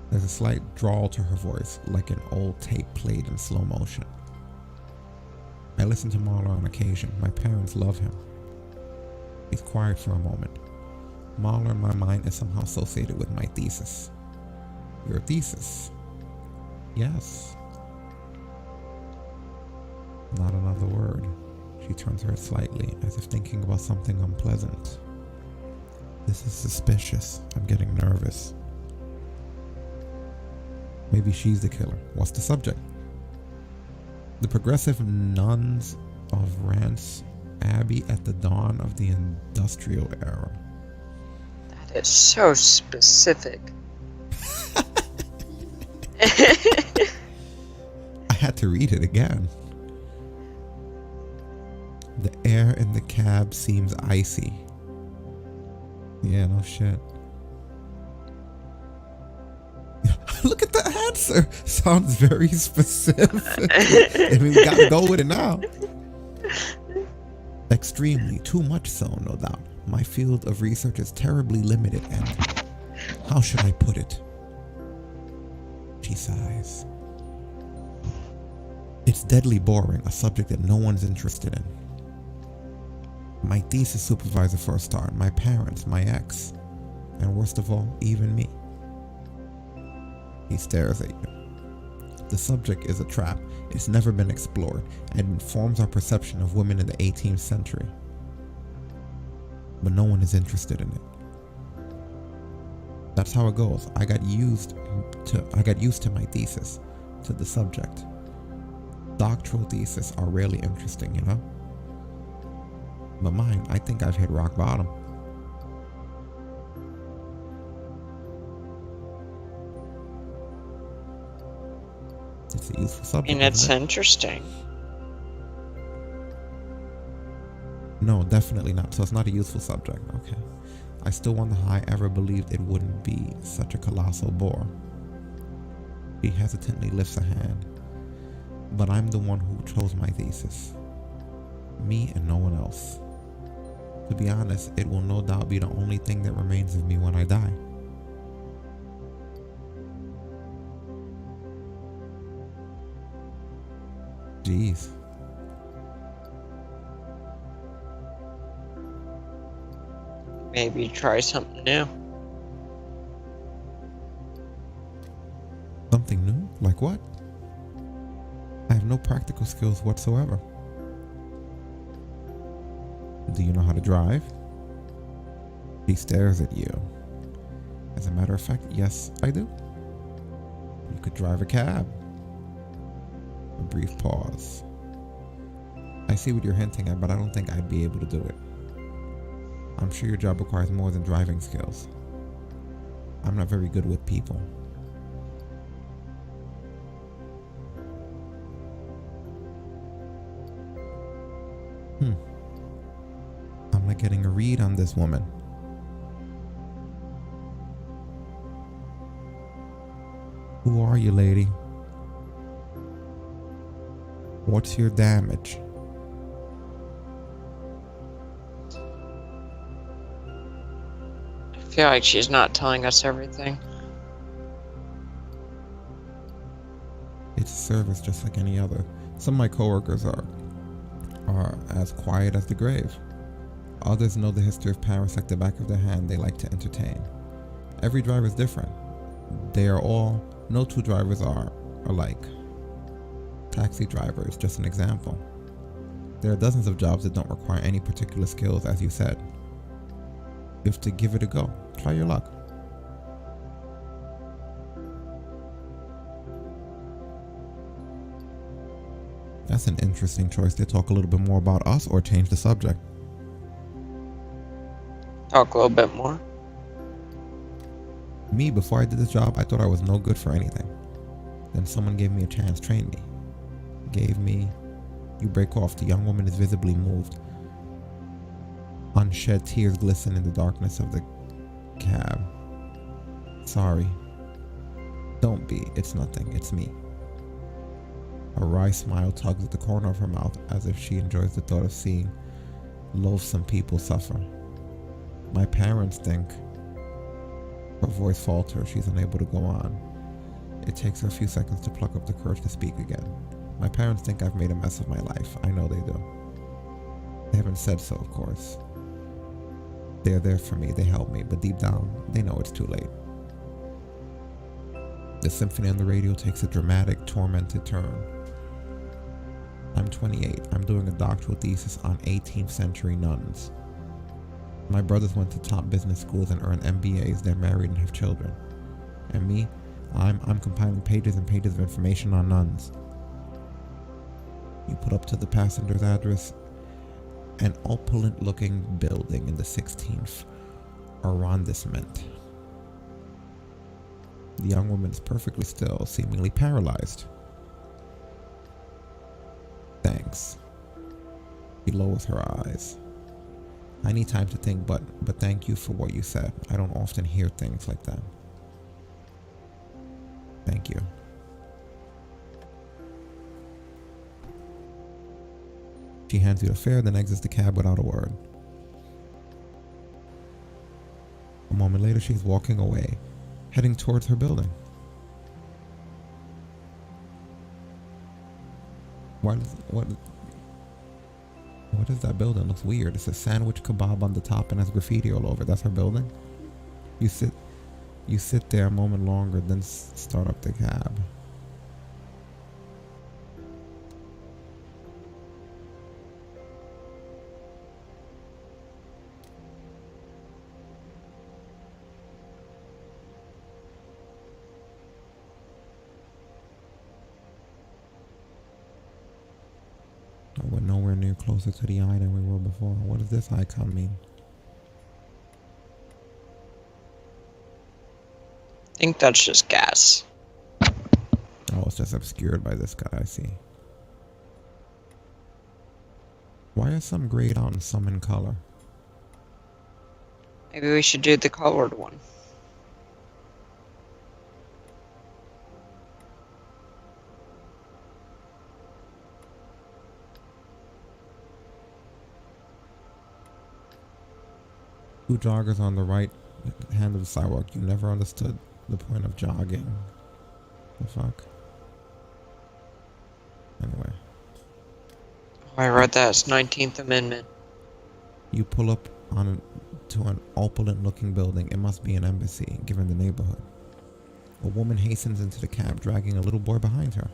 There's a slight drawl to her voice, like an old tape played in slow motion. I listen to Mahler on occasion. My parents love him. He's quiet for a moment. Mahler in my mind is somehow associated with my thesis. Your thesis? Yes. Not another word. She turns her head slightly, as if thinking about something unpleasant. This is suspicious. I'm getting nervous. Maybe she's the killer. What's the subject? The progressive nuns of Rance Abbey at the dawn of the industrial era. That is so specific. I had to read it again. The air in the cab seems icy. Yeah, no shit. Look at the answer. Sounds very specific. I mean, we gotta go with it now. Extremely, too much so, no doubt. My field of research is terribly limited and, how should I put it? She sighs. It's deadly boring, a subject that no one's interested in. My thesis supervisor for a start, my parents, my ex, and worst of all, even me. He stares at you. The subject is a trap. It's never been explored and informs our perception of women in the 18th century. But no one is interested in it. That's how it goes. I got used to my thesis, to the subject. Doctoral theses are rarely interesting, you know? But mine, I think I've hit rock bottom. It's a useful subject. And it's interesting. No, definitely not. So it's not a useful subject. Okay. I still wonder how I ever believed it wouldn't be such a colossal bore. He hesitantly lifts a hand. But I'm the one who chose my thesis. Me and no one else. To be honest, it will no doubt be the only thing that remains of me when I die. Jeez. Maybe try something new. Something new? Like what? I have no practical skills whatsoever. Do you know how to drive? He stares at you. As a matter of fact, yes, I do. You could drive a cab. A brief pause. I see what you're hinting at, but I don't think I'd be able to do it. I'm sure your job requires more than driving skills. I'm not very good with people. I'm not getting a read on this woman. Who are you, lady? What's your damage? I feel like she's not telling us everything. It's a service just like any other. Some of my coworkers are as quiet as the grave. Others know the history of Paris like the back of their hand. They like to entertain. Every driver is different. No two drivers are alike. Taxi driver is just an example. There are dozens of jobs that don't require any particular skills, as you said. You have to give it a go. Try your luck. That's an interesting choice. They talk a little bit more about us or change the subject. Talk a little bit more. Me, before I did this job, I thought I was no good for anything. Then someone gave me a chance, trained me. You break off. The young woman is visibly moved. Unshed tears glisten in the darkness of the cab. Sorry. Don't be. It's nothing. It's me. A wry smile tugs at the corner of her mouth as if she enjoys the thought of seeing loathsome people suffer. My parents think. Her voice falters. She's unable to go on. It takes her a few seconds to pluck up the courage to speak again. My parents think I've made a mess of my life. I know they do. They haven't said so, of course. They're there for me. They help me. But deep down, they know it's too late. The symphony on the radio takes a dramatic, tormented turn. I'm 28. I'm doing a doctoral thesis on 18th century nuns. My brothers went to top business schools and earned MBAs. They're married and have children. And me, I'm compiling pages and pages of information on nuns. You put up to the passenger's address an opulent looking building in the 16th arrondissement. The young woman is perfectly still, seemingly paralyzed. Thanks. She lowers her eyes. I need time to think, but thank you for what you said. I don't often hear things like that. Thank you. She hands you the fare, then exits the cab without a word. A moment later, she's walking away, heading towards her building. What is that building? Looks weird. It's a sandwich kebab on the top and has graffiti all over. That's her building? You sit there a moment longer, then start up the cab. We're nowhere near closer to the eye than we were before. What does this icon mean? I think that's just gas. Oh, it's just obscured by this guy, I see. Why are some grayed out and some in color? Maybe we should do the colored one. Two joggers on the right hand of the sidewalk. You never understood the point of jogging. The fuck? Anyway. Oh, I read that. It's 19th Amendment. You pull up to an opulent looking building. It must be an embassy, given the neighborhood. A woman hastens into the cab, dragging a little boy behind her.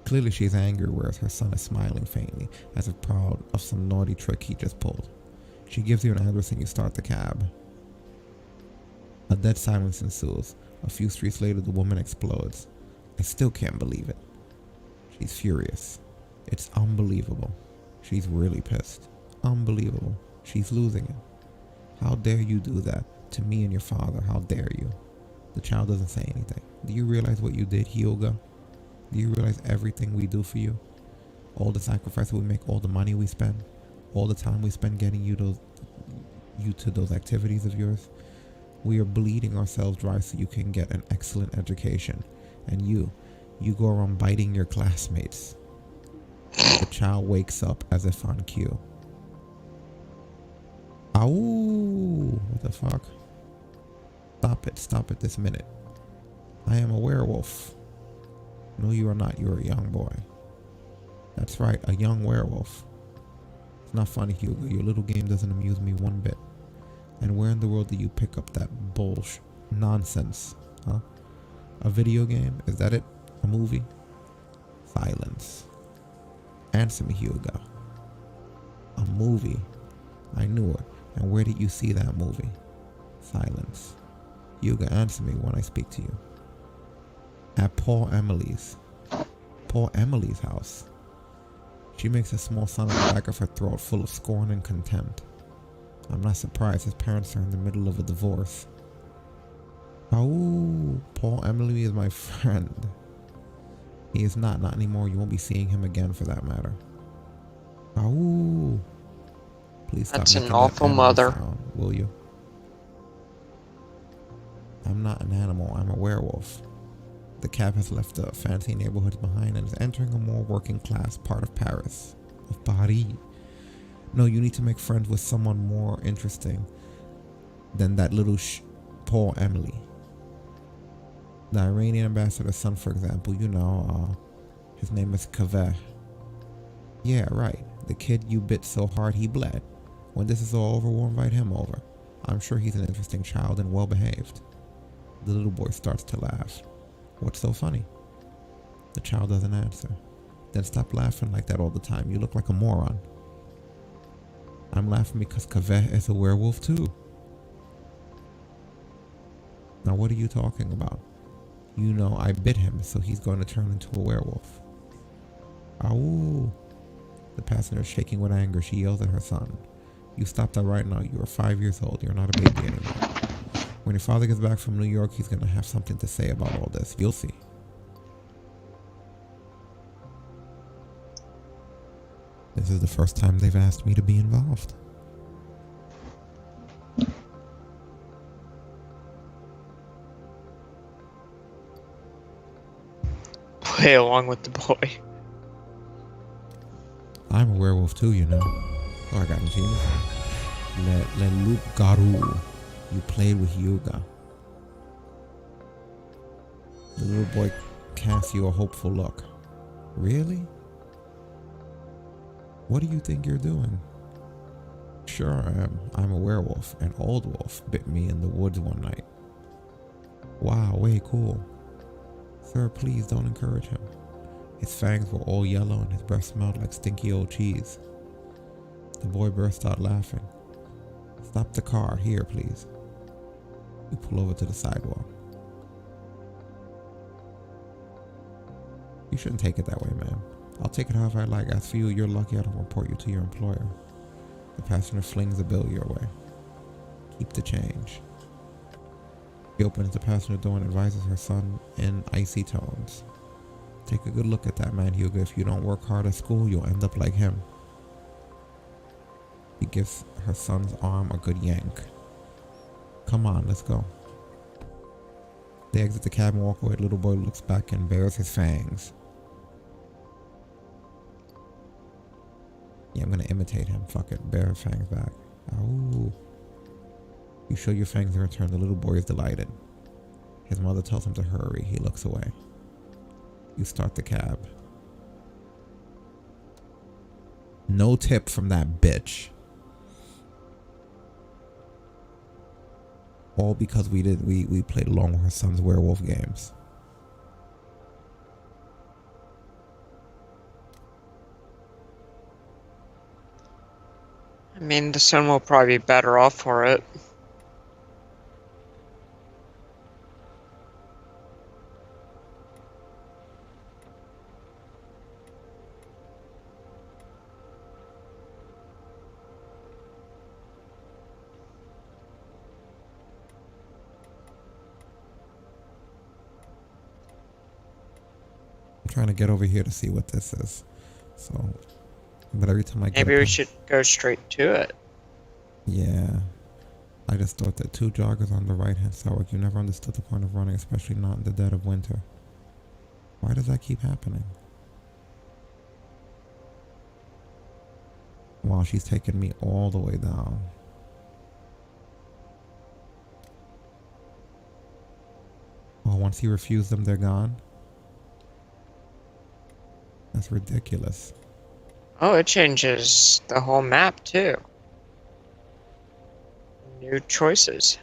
Clearly she's angry, whereas her son is smiling faintly, as if proud of some naughty trick he just pulled. She gives you an address and you start the cab. A dead silence ensues. A few streets later, the woman explodes. I still can't believe it. She's furious. It's unbelievable. She's really pissed. Unbelievable. She's losing it. How dare you do that to me and your father? How dare you? The child doesn't say anything. Do you realize what you did, Hyuga? Do you realize everything we do for you? All the sacrifices we make, all the money we spend, all the time we spend getting you to those activities of yours, We are bleeding ourselves dry so you can get an excellent education. And you go around biting your classmates. The child wakes up as if on cue. Ow! What the fuck? Stop it this minute. I am a werewolf. No, you are not. You are a young boy. That's right, a young werewolf. It's not funny, Hugo. Your little game doesn't amuse me one bit. And where in the world do you pick up that bullshit nonsense? Huh? A video game? Is that it? A movie? Silence. Answer me, Hugo. A movie. I knew it. And where did you see that movie? Silence. Hugo, answer me when I speak to you. At Paul Emily's. Paul Emily's house. She makes a small sound in the back of her throat full of scorn and contempt. I'm not surprised his parents are in the middle of a divorce. Oh, Paul Emily is my friend. He is not anymore. You won't be seeing him again for that matter. Oh, please stop. That's making an awful that mother. Sound, will you? I'm not an animal. I'm a werewolf. The cab has left the fancy neighborhoods behind and is entering a more working class part of Paris. Of Paris. No, you need to make friends with someone more interesting than that little Paul Emily. The Iranian ambassador's son, for example, you know, his name is Kaveh. Yeah, right. The kid you bit so hard he bled. When this is all over, we'll invite him over. I'm sure he's an interesting child and well behaved. The little boy starts to laugh. What's so funny? The child doesn't answer. Then stop laughing like that all the time. You look like a moron. I'm laughing because Kaveh is a werewolf too. Now what are you talking about? You know I bit him, so he's going to turn into a werewolf. Ow! The passenger is shaking with anger. She yells at her son. You stop that right now. You are 5 years old. You're not a baby anymore. When your father gets back from New York, he's going to have something to say about all this. You'll see. This is the first time they've asked me to be involved. Play along with the boy. I'm a werewolf too, you know. Oh, I got into uniform. Le Loup Garou. You played with Yuga. The little boy casts you a hopeful look. Really? What do you think you're doing? Sure I am. I'm a werewolf. An old wolf bit me in the woods one night. Wow, way cool. Sir, please don't encourage him. His fangs were all yellow and his breath smelled like stinky old cheese. The boy burst out laughing. Stop the car, here please. We pull over to the sidewalk. You shouldn't take it that way, ma'am. I'll take it however I like. As for you, you're lucky I don't report you to your employer. The passenger flings the bill your way. Keep the change. He opens the passenger door and advises her son in icy tones. Take a good look at that man, Hugo. If you don't work hard at school, you'll end up like him. He gives her son's arm a good yank. Come on, let's go. They exit the cab and walk away. The little boy looks back and bares his fangs. Yeah, I'm gonna imitate him. Fuck it. Bare his fangs back. Oh. You show your fangs in return. The little boy is delighted. His mother tells him to hurry. He looks away. You start the cab. No tip from that bitch. All because we played along with her son's werewolf games. I mean, the son will probably be better off for it. I'm trying to get over here to see what this is. So, but every time I get Maybe we should go straight to it. Yeah. I just just thought that 2 joggers on the right hand side work. You never understood the point of running, especially not in the dead of winter. Why does that keep happening? Wow, she's taking me all the way down. Oh, once you refuse them, they're gone? That's ridiculous. Oh, it changes the whole map too. New choices.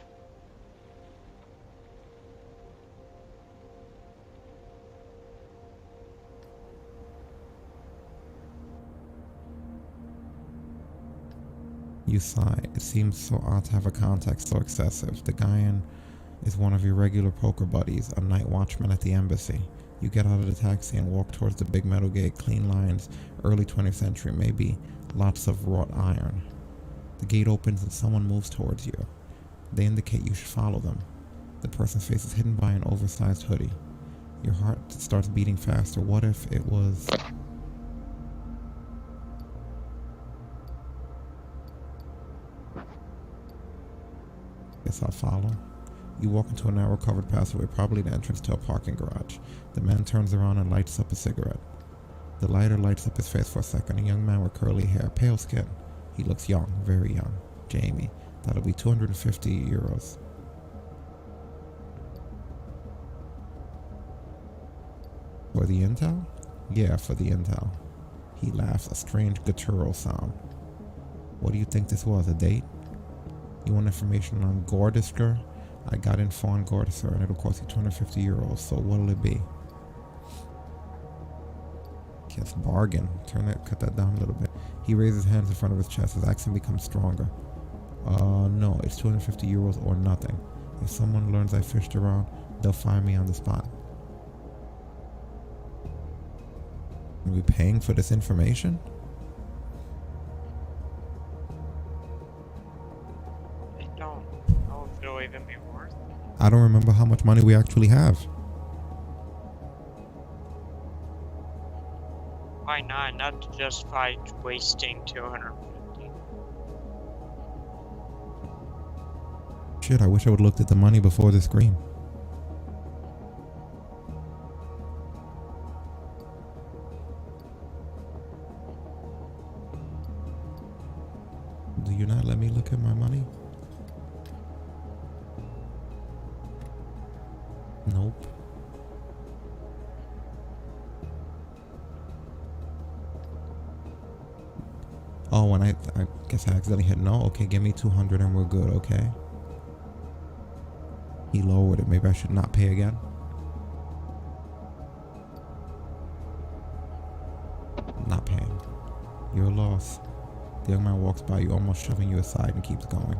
You sigh. It seems so odd to have a contact so excessive. The guy is one of your regular poker buddies, a night watchman at the embassy. You get out of the taxi and walk towards the big metal gate, clean lines, early 20th century, maybe lots of wrought iron. The gate opens and someone moves towards you. They indicate you should follow them. The person's face is hidden by an oversized hoodie. Your heart starts beating faster. What if it was... Guess I'll follow. You walk into a narrow covered passageway, probably the entrance to a parking garage. The man turns around and lights up a cigarette. The lighter lights up his face for a second. A young man with curly hair, pale skin. He looks young, very young. Jamie. That'll be 250 euros. For the intel? Yeah, for the intel. He laughs, a strange guttural sound. What do you think this was, a date? You want information on Gordisker? I got info on Gordisker and it'll cost you 250 euros, so what'll it be? Yes, bargain. Cut that down a little bit. He raises his hands in front of his chest. His accent becomes stronger. No, it's 250 euros or nothing. If someone learns I fished around, they'll find me on the spot. Are we paying for this information? I don't know if it'll even be worth it. I don't remember how much money we actually have. Why not? Not to justify wasting 250. Shit, I wish I would have looked at the money before the scream. Do you not let me look at my money? Nope. Oh, and I guess I accidentally hit no. Okay, give me 200 and we're good, okay? He lowered it. Maybe I should not pay again. Not paying. You're a loss. The young man walks by you, almost shoving you aside, and keeps going.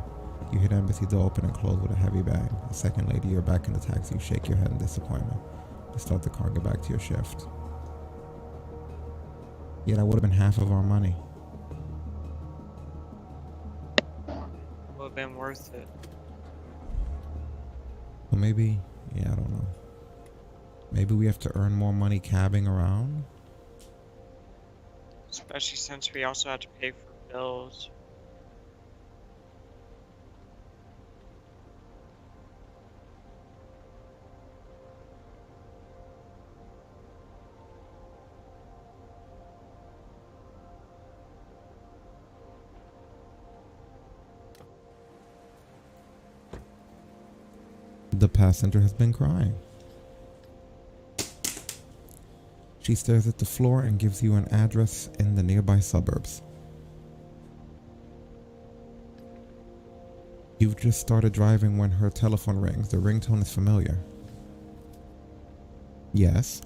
You hear the embassy door open and close with a heavy bang. A second later, you're back in the taxi. You shake your head in disappointment. You start the car and get back to your shift. Yeah, that would have been half of our money. Would have been worth it. Well, maybe, yeah, I don't know. Maybe we have to earn more money cabbing around? Especially since we also had to pay for bills. The passenger has been crying. She stares at the floor and gives you an address in the nearby suburbs. You've just started driving when her telephone rings. The ringtone is familiar. Yes.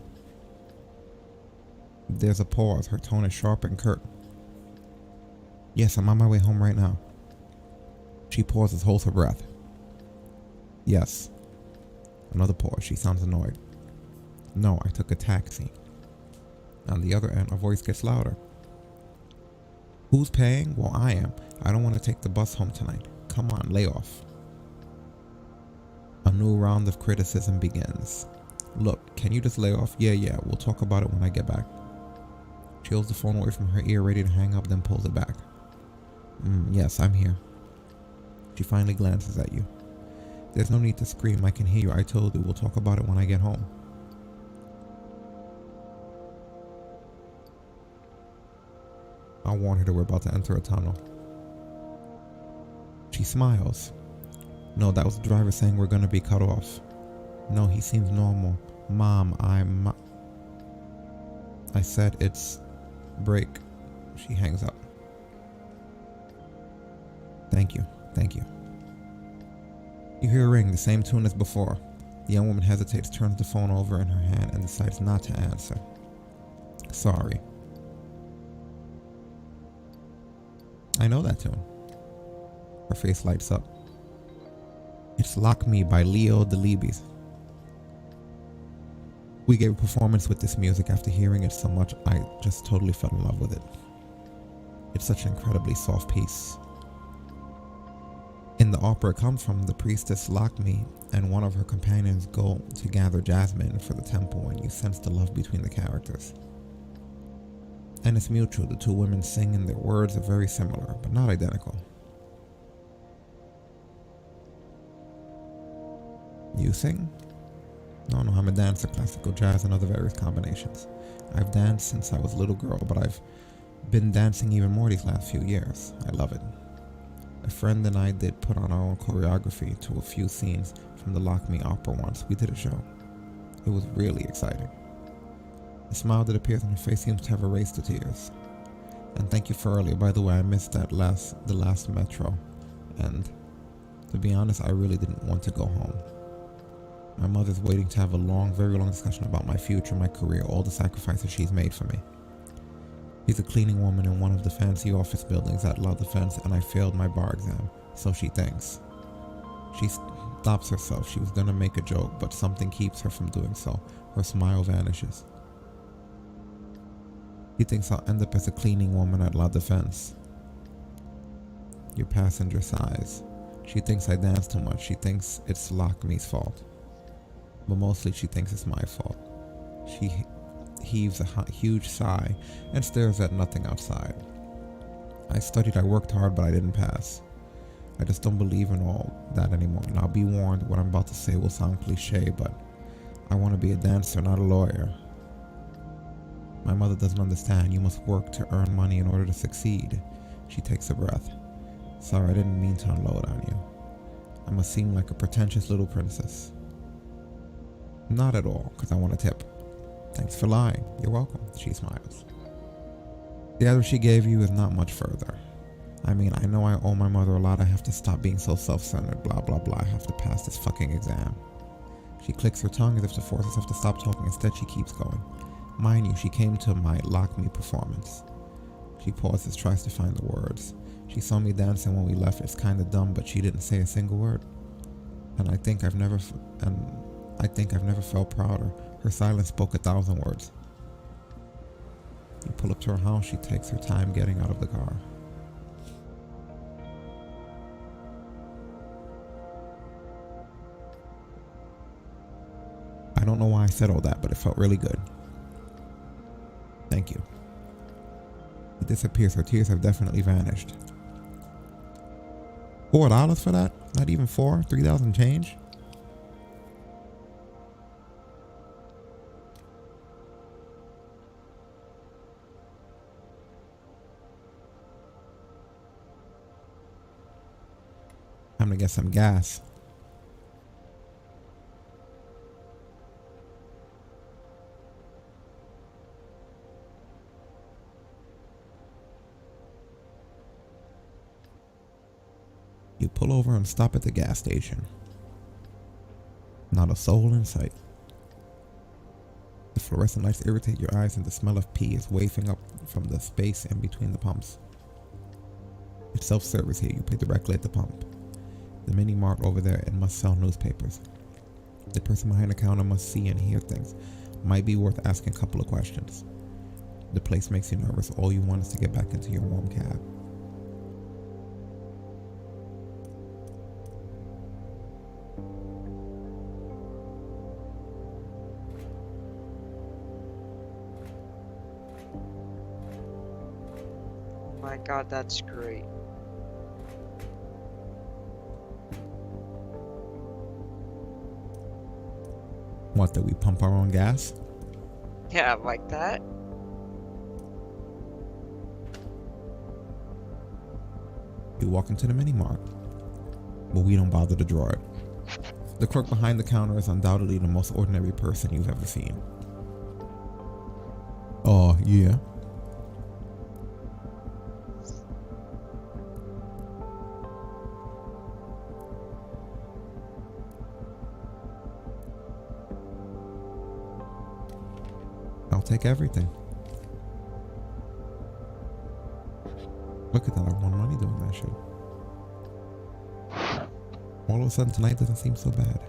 There's a pause. Her tone is sharp and curt. Yes, I'm on my way home right now. She pauses, holds her breath. Yes. Another pause. She sounds annoyed. No, I took a taxi. On the other end, her voice gets louder. Who's paying? Well, I am. I don't want to take the bus home tonight. Come on, lay off. A new round of criticism begins. Look, can you just lay off? Yeah, we'll talk about it when I get back. She holds the phone away from her ear, ready to hang up, then pulls it back. Yes, I'm here. She finally glances at you. There's no need to scream. I can hear you. I told you. We'll talk about it when I get home. I'll warn her that we're about to enter a tunnel. She smiles. No, that was the driver saying we're gonna be cut off. No, he seems normal. Mom, I said it's break. She hangs up. Thank you. You hear a ring, the same tune as before. The young woman hesitates, turns the phone over in her hand, and decides not to answer. Sorry. I know that tune. Her face lights up. It's Lock Me by Leo Delibes. We gave a performance with this music. After hearing it so much, I just totally fell in love with it. It's such an incredibly soft piece. In the opera, it comes from the priestess Lakmi and one of her companions go to gather jasmine for the temple, and you sense the love between the characters. And it's mutual. The two women sing and their words are very similar, but not identical. You sing? No, I'm a dancer, classical jazz and other various combinations. I've danced since I was a little girl, but I've been dancing even more these last few years. I love it. A friend and I did put on our own choreography to a few scenes from the Lock Me opera once. We did a show. It was really exciting. The smile that appears on her face seems to have erased the tears. And thank you for earlier. By the way, I missed the last metro, and to be honest, I really didn't want to go home. My mother's waiting to have a very long discussion about my future, my career, all the sacrifices she's made for me. She's a cleaning woman in one of the fancy office buildings at La Defense, and I failed my bar exam, so she thinks. She stops herself. She was gonna make a joke, but something keeps her from doing so. Her smile vanishes. She thinks I'll end up as a cleaning woman at La Defense. Your passenger sighs. She thinks I dance too much. She thinks it's Lock Me's fault. But mostly she thinks it's my fault. She heaves a huge sigh and stares at nothing outside. I studied, I worked hard, but I didn't pass. I just don't believe in all that anymore. And I'll be warned, what I'm about to say will sound cliche, but I want to be a dancer, not a lawyer. My mother doesn't understand. You must work to earn money in order to succeed. She takes a breath. Sorry, I didn't mean to unload on you. I must seem like a pretentious little princess. Not at all, because I want a tip. Thanks for lying. You're welcome. She smiles. The address she gave you is not much further. I mean, I know I owe my mother a lot. I have to stop being so self-centered. Blah, blah, blah. I have to pass this fucking exam. She clicks her tongue as if to force herself to stop talking. Instead, she keeps going. Mind you, she came to my Lock Me performance. She pauses, tries to find the words. She saw me dancing when we left. It's kind of dumb, but she didn't say a single word. And I think I've never felt prouder. Her silence spoke 1,000 words. You pull up to her house. She takes her time getting out of the car. I don't know why I said all that, but it felt really good. Thank you. It disappears. Her tears have definitely vanished. $4 for that? Not even $4? 3,000 change? I'm gonna get some gas. You pull over and stop at the gas station. Not a soul in sight. The fluorescent lights irritate your eyes and the smell of pee is wafting up from the space in between the pumps. It's self-service here. You pay directly at the pump. The mini mart over there, it must sell newspapers. The person behind the counter must see and hear things. Might be worth asking a couple of questions. The place makes you nervous. All you want is to get back into your warm cab. My god, that's great. What, that we pump our own gas? Yeah, like that. You walk into the mini mart, but we don't bother to draw it. The clerk behind the counter is undoubtedly the most ordinary person you've ever seen. Oh, yeah. I'll take everything. Look at that, I won money doing that shit. All of a sudden tonight doesn't seem so bad.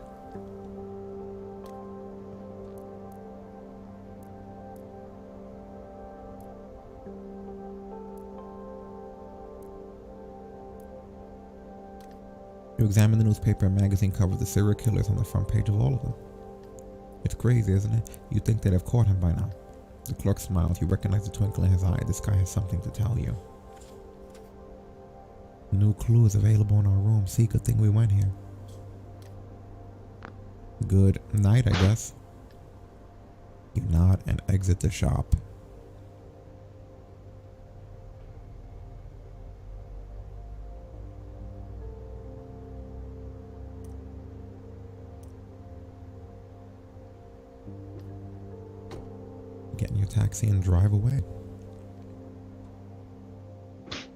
You examine the newspaper and magazine covers the serial killers on the front page of all of them. It's crazy, isn't it? You'd think they'd have caught him by now. The clerk smiles. You recognize the twinkle in his eye. This guy has something to tell you. New clues available in our room. See, good thing we went here. Good night, I guess. You nod and exit the shop. Get in your taxi and drive away.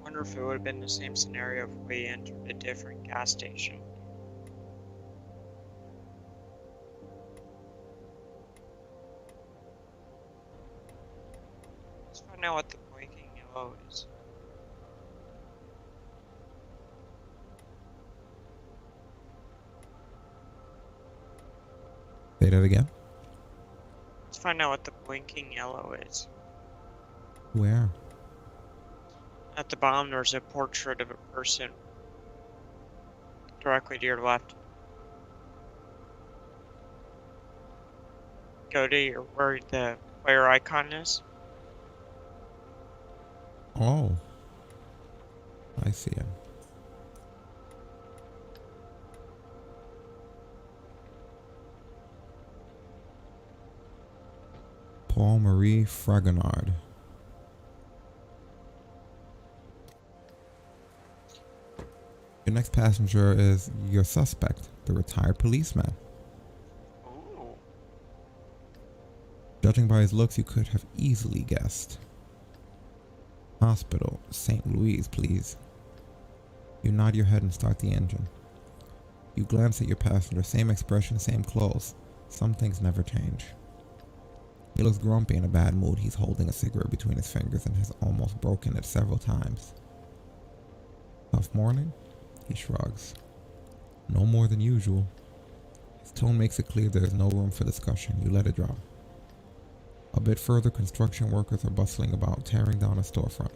Wonder if it would have been the same scenario if we entered a different gas station. Let's find out what the blinking yellow is. Say that again. Let's find out what the blinking yellow is. Where? At the bottom, there's a portrait of a person directly to your left. Go to where the player icon is. Oh. I see him. Paul Marie Fragonard. Your next passenger is your suspect, the retired policeman. Ooh. Judging by his looks, you could have easily guessed. Hospital, St. Louis, please. You nod your head and start the engine. You glance at your passenger, same expression, same clothes. Some things never change. He looks grumpy, in a bad mood. He's holding a cigarette between his fingers and has almost broken it several times. Tough morning? He shrugs. No more than usual. His tone makes it clear there is no room for discussion. You let it drop. A bit further, construction workers are bustling about, tearing down a storefront.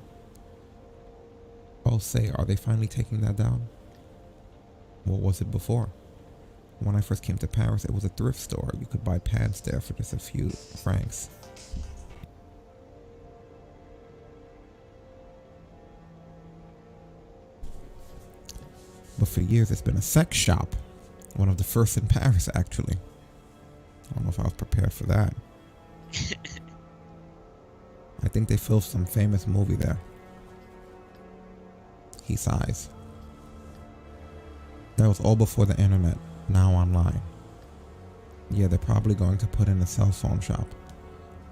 Oh, say, are they finally taking that down? What was it before? When I first came to Paris, it was a thrift store. You could buy pants there for just a few francs. But for years, it's been a sex shop. One of the first in Paris, actually. I don't know if I was prepared for that. I think they filmed some famous movie there. He sighs. That was all before the internet, now online. Yeah, they're probably going to put in a cell phone shop.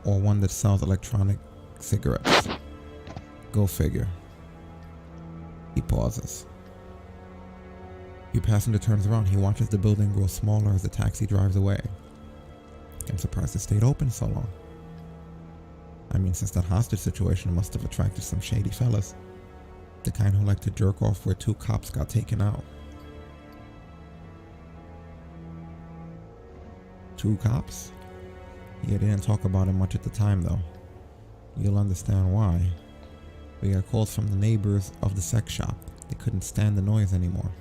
Or one that sells electronic cigarettes. Go figure. He pauses. Your passenger turns around. He watches the building grow smaller as the taxi drives away. I'm surprised it stayed open so long. I mean, since that hostage situation must have attracted some shady fellas. The kind who like to jerk off where 2 cops got taken out. 2 cops? Yeah, they didn't talk about it much at the time though. You'll understand why. We got calls from the neighbors of the sex shop. They couldn't stand the noise anymore.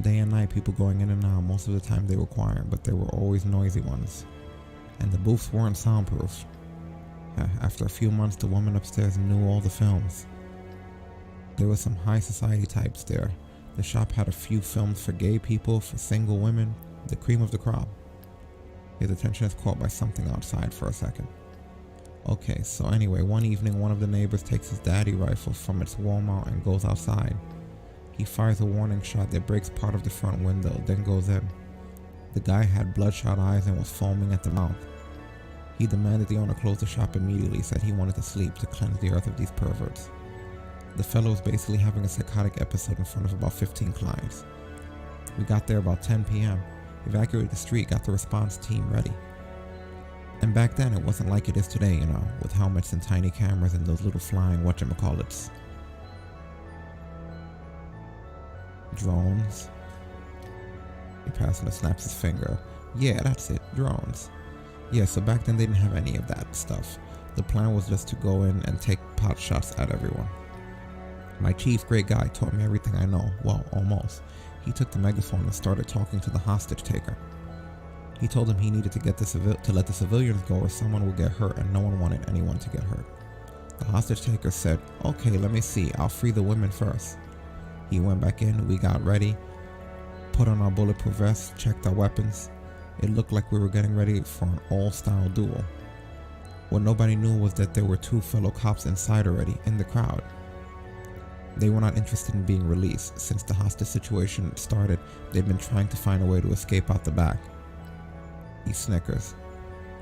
Day and night, people going in and out. Most of the time they were quiet, but there were always noisy ones. And the booths weren't soundproof. After a few months, the woman upstairs knew all the films. There were some high society types there. The shop had a few films for gay people, for single women, the cream of the crop. His attention is caught by something outside for a second. Okay, so anyway, one evening one of the neighbors takes his daddy rifle from its wall mount and goes outside. He fires a warning shot that breaks part of the front window, then goes in. The guy had bloodshot eyes and was foaming at the mouth. He demanded the owner close the shop immediately, said he wanted to sleep to cleanse the earth of these perverts. The fellow was basically having a psychotic episode in front of about 15 clients. We got there about 10 p.m., evacuated the street, got the response team ready. And back then it wasn't like it is today, you know, with helmets and tiny cameras and those little flying whatchamacallits. Drones. He passes and snaps his finger. Yeah, that's it, drones. Yeah, so back then they didn't have any of that stuff. The plan was just to go in and take pot shots at everyone. My chief, great guy, taught me everything I know. Well, almost. He took the megaphone and started talking to the hostage taker. He told him he needed to let the civilians go or someone would get hurt, and no one wanted anyone to get hurt. The hostage taker said, "Okay, let me see, I'll free the women first." He went back in, we got ready, put on our bulletproof vests, checked our weapons. It looked like we were getting ready for an all-style duel. What nobody knew was that there were two fellow cops inside already, in the crowd. They were not interested in being released. Since the hostage situation started, they'd been trying to find a way to escape out the back. He snickers.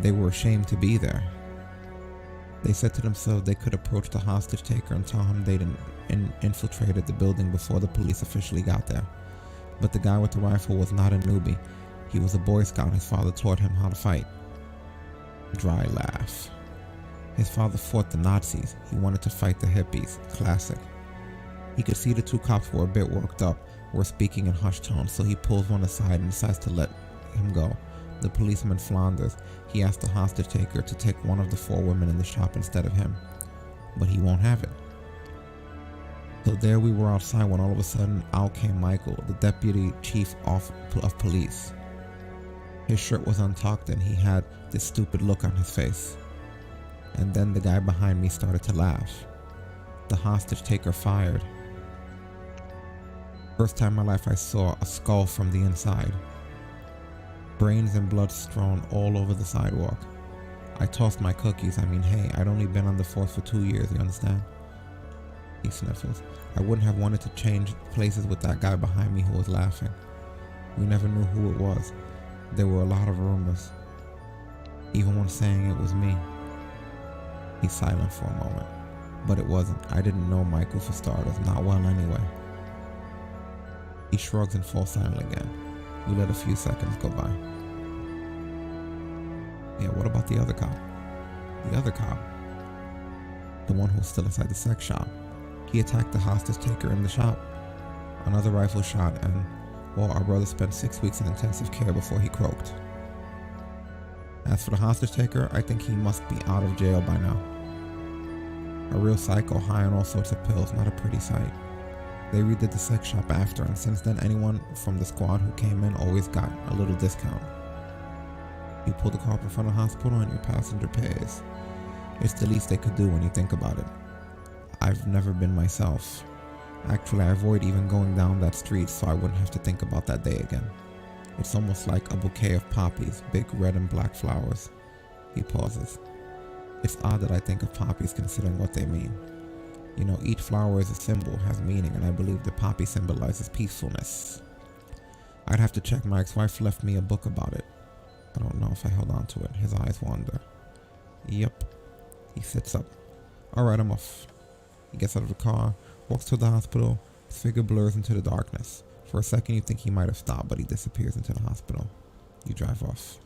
They were ashamed to be there. They said to themselves they could approach the hostage taker and tell him they'd infiltrated the building before the police officially got there. But the guy with the rifle was not a newbie. He was a Boy Scout. His father taught him how to fight. Dry laugh. His father fought the Nazis. He wanted to fight the hippies. Classic. He could see the two cops were a bit worked up, were speaking in hushed tones, so he pulls one aside and decides to let him go. The policeman Flanders. He asked the hostage taker to take one of the 4 women in the shop instead of him, but he won't have it. So there we were outside when all of a sudden out came Michael, the deputy chief of police. His shirt was untucked and he had this stupid look on his face. And then the guy behind me started to laugh. The hostage taker fired. First time in my life I saw a skull from the inside. Brains and blood strewn all over the sidewalk. I tossed my cookies. I mean, hey, I'd only been on the force for 2 years, you understand? He sniffles. I wouldn't have wanted to change places with that guy behind me who was laughing. We never knew who it was. There were a lot of rumors. Even one saying it was me. He's silent for a moment. But it wasn't. I didn't know Michael for starters, not well anyway. He shrugs and falls silent again. We let a few seconds go by. Yeah, what about the other cop? The other cop. The one who was still inside the sex shop. He attacked the hostage taker in the shop. Another rifle shot and, well, our brother spent 6 weeks in intensive care before he croaked. As for the hostage taker, I think he must be out of jail by now. A real psycho, high on all sorts of pills, not a pretty sight. They redid the sex shop after, and since then anyone from the squad who came in always got a little discount. You pull the car up in front of the hospital and your passenger pays. It's the least they could do when you think about it. I've never been myself. Actually, I avoid even going down that street so I wouldn't have to think about that day again. It's almost like a bouquet of poppies, big red and black flowers. He pauses. It's odd that I think of poppies considering what they mean. You know, each flower is a symbol, has meaning, and I believe the poppy symbolizes peacefulness. I'd have to check. My ex-wife left me a book about it. I don't know if I held on to it. His eyes wander. Yep. He sits up. Alright, I'm off. He gets out of the car, walks to the hospital. His figure blurs into the darkness. For a second you think he might have stopped, but he disappears into the hospital. You drive off.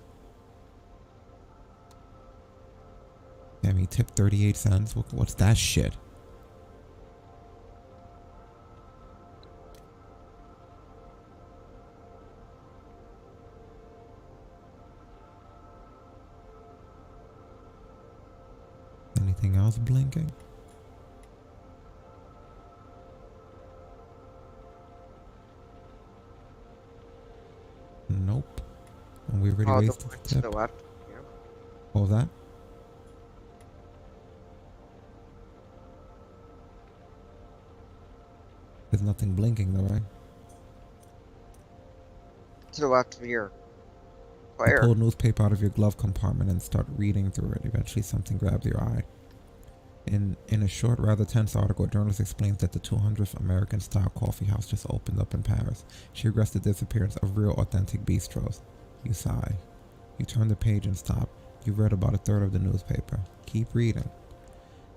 Damn, he tipped 38 cents. What's that shit? Anything else blinking? Nope. And we already raised the to tip. the left. Yeah. What was that? There's nothing blinking though, right? To the left of here. You Where? pull a newspaper out of your glove compartment and start reading through it. Eventually, something grabs your eye. In a short, rather tense article, a journalist explains that the 200th American-style coffee house just opened up in Paris. She regrets the disappearance of real, authentic bistros. You sigh. You turn the page and stop. You've read about a third of the newspaper. Keep reading.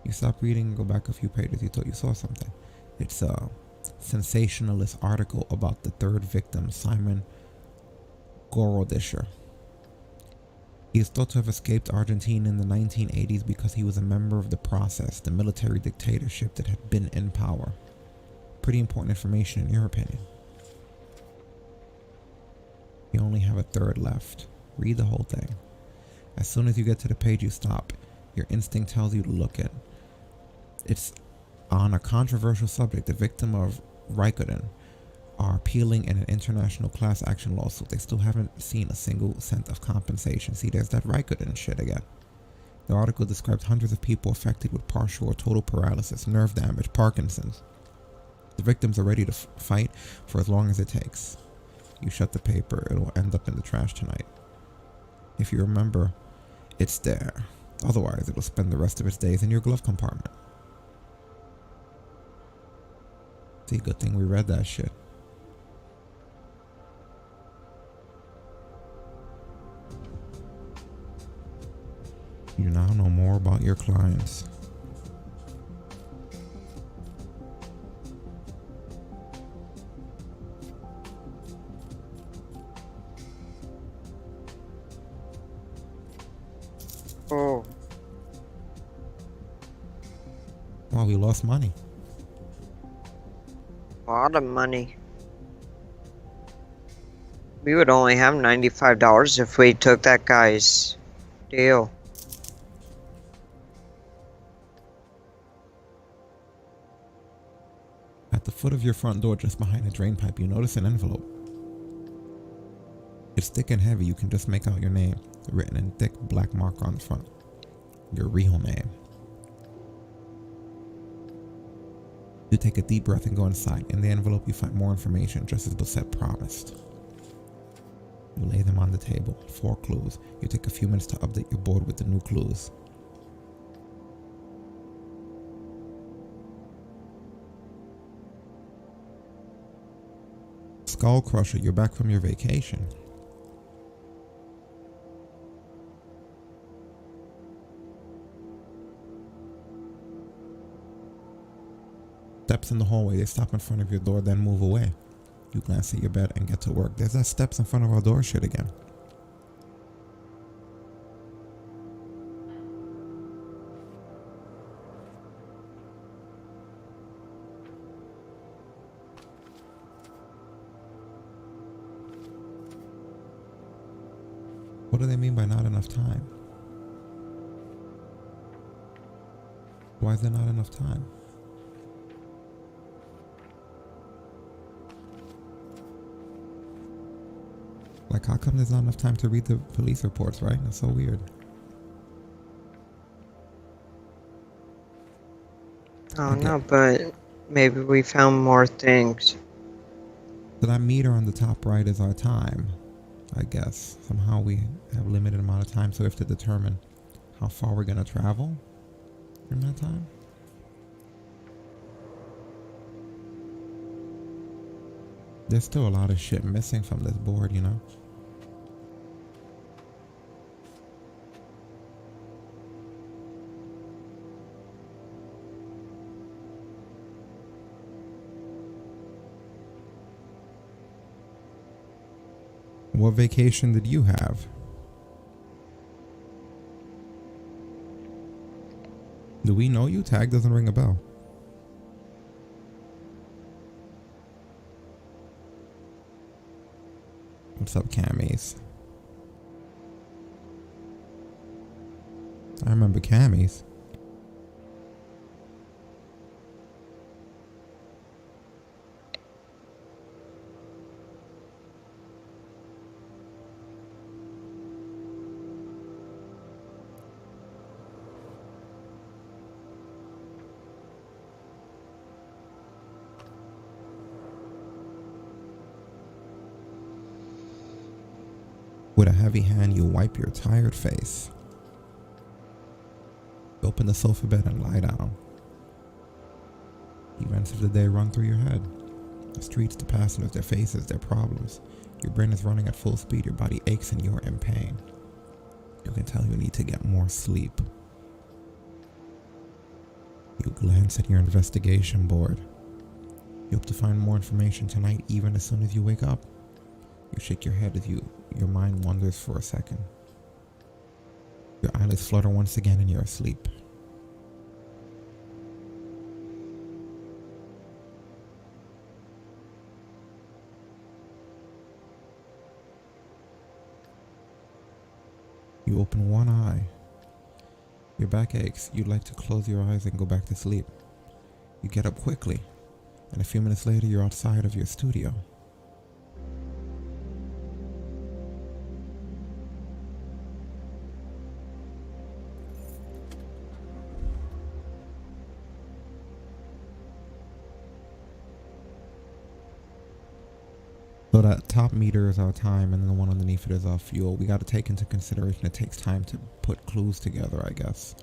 You stop reading and go back a few pages. You thought you saw something. It's a sensationalist article about the third victim, Simon Gorodischer. He is thought to have escaped Argentina in the 1980s because he was a member of the Process, the military dictatorship that had been in power. Pretty important information in your opinion. You only have a third left. Read the whole thing. As soon as you get to the page, you stop. Your instinct tells you to look at. It's on a controversial subject. The victim of Raikkonen are appealing in an international class action lawsuit. They still haven't seen a single cent of compensation. See, there's that Raikkonen shit again. The article describes hundreds of people affected with partial or total paralysis, nerve damage, Parkinson's. The victims are ready to fight for as long as it takes. You shut the paper. It'll end up in the trash tonight. If you remember, it's there. Otherwise, it'll spend the rest of its days in your glove compartment. See, good thing we read that shit. You now know more about your clients. Oh, Well, we lost money. a lot of money. We would only have $95 if we took that guy's deal. At the foot of your front door, just behind the drain pipe, you notice an envelope. It's thick and heavy. You can just make out your name, written in thick black marker on the front. Your real name. You take a deep breath and go inside. In the envelope, you find more information, just as Bessette promised. You lay them on the table. 4 clues. You take a few minutes to update your board with the new clues. Skull Crusher, you're back from your vacation. Steps in the hallway, they stop in front of your door, then move away. You glance at your bed and get to work. There's that steps in front of our door shit again. What do they mean by not enough time? Why is there not enough time? Like, how come there's not enough time to read the police reports, right? That's so weird. Oh no, but maybe we found more things. So that meter on the top right is our time, I guess. Somehow we have a limited amount of time, so we have to determine how far we're going to travel in that time. There's still a lot of shit missing from this board, you know? What vacation did you have? Do we know you? Tag doesn't ring a bell. What's up, Camis? I remember Camis. With a heavy hand, you wipe your tired face. You open the sofa bed and lie down. Events of the day run through your head. The streets, the passengers, their faces, their problems. Your brain is running at full speed, your body aches and you're in pain. You can tell you need to get more sleep. You glance at your investigation board. You hope to find more information tonight even as soon as you wake up. You shake your head as your mind wanders for a second. Your eyelids flutter once again and you're asleep. You open one eye. Your back aches. You'd like to close your eyes and go back to sleep. You get up quickly, and a few minutes later you're outside of your studio. So that top meter is our time, and then the one underneath it is our fuel. We got to take into consideration it takes time to put clues together, I guess.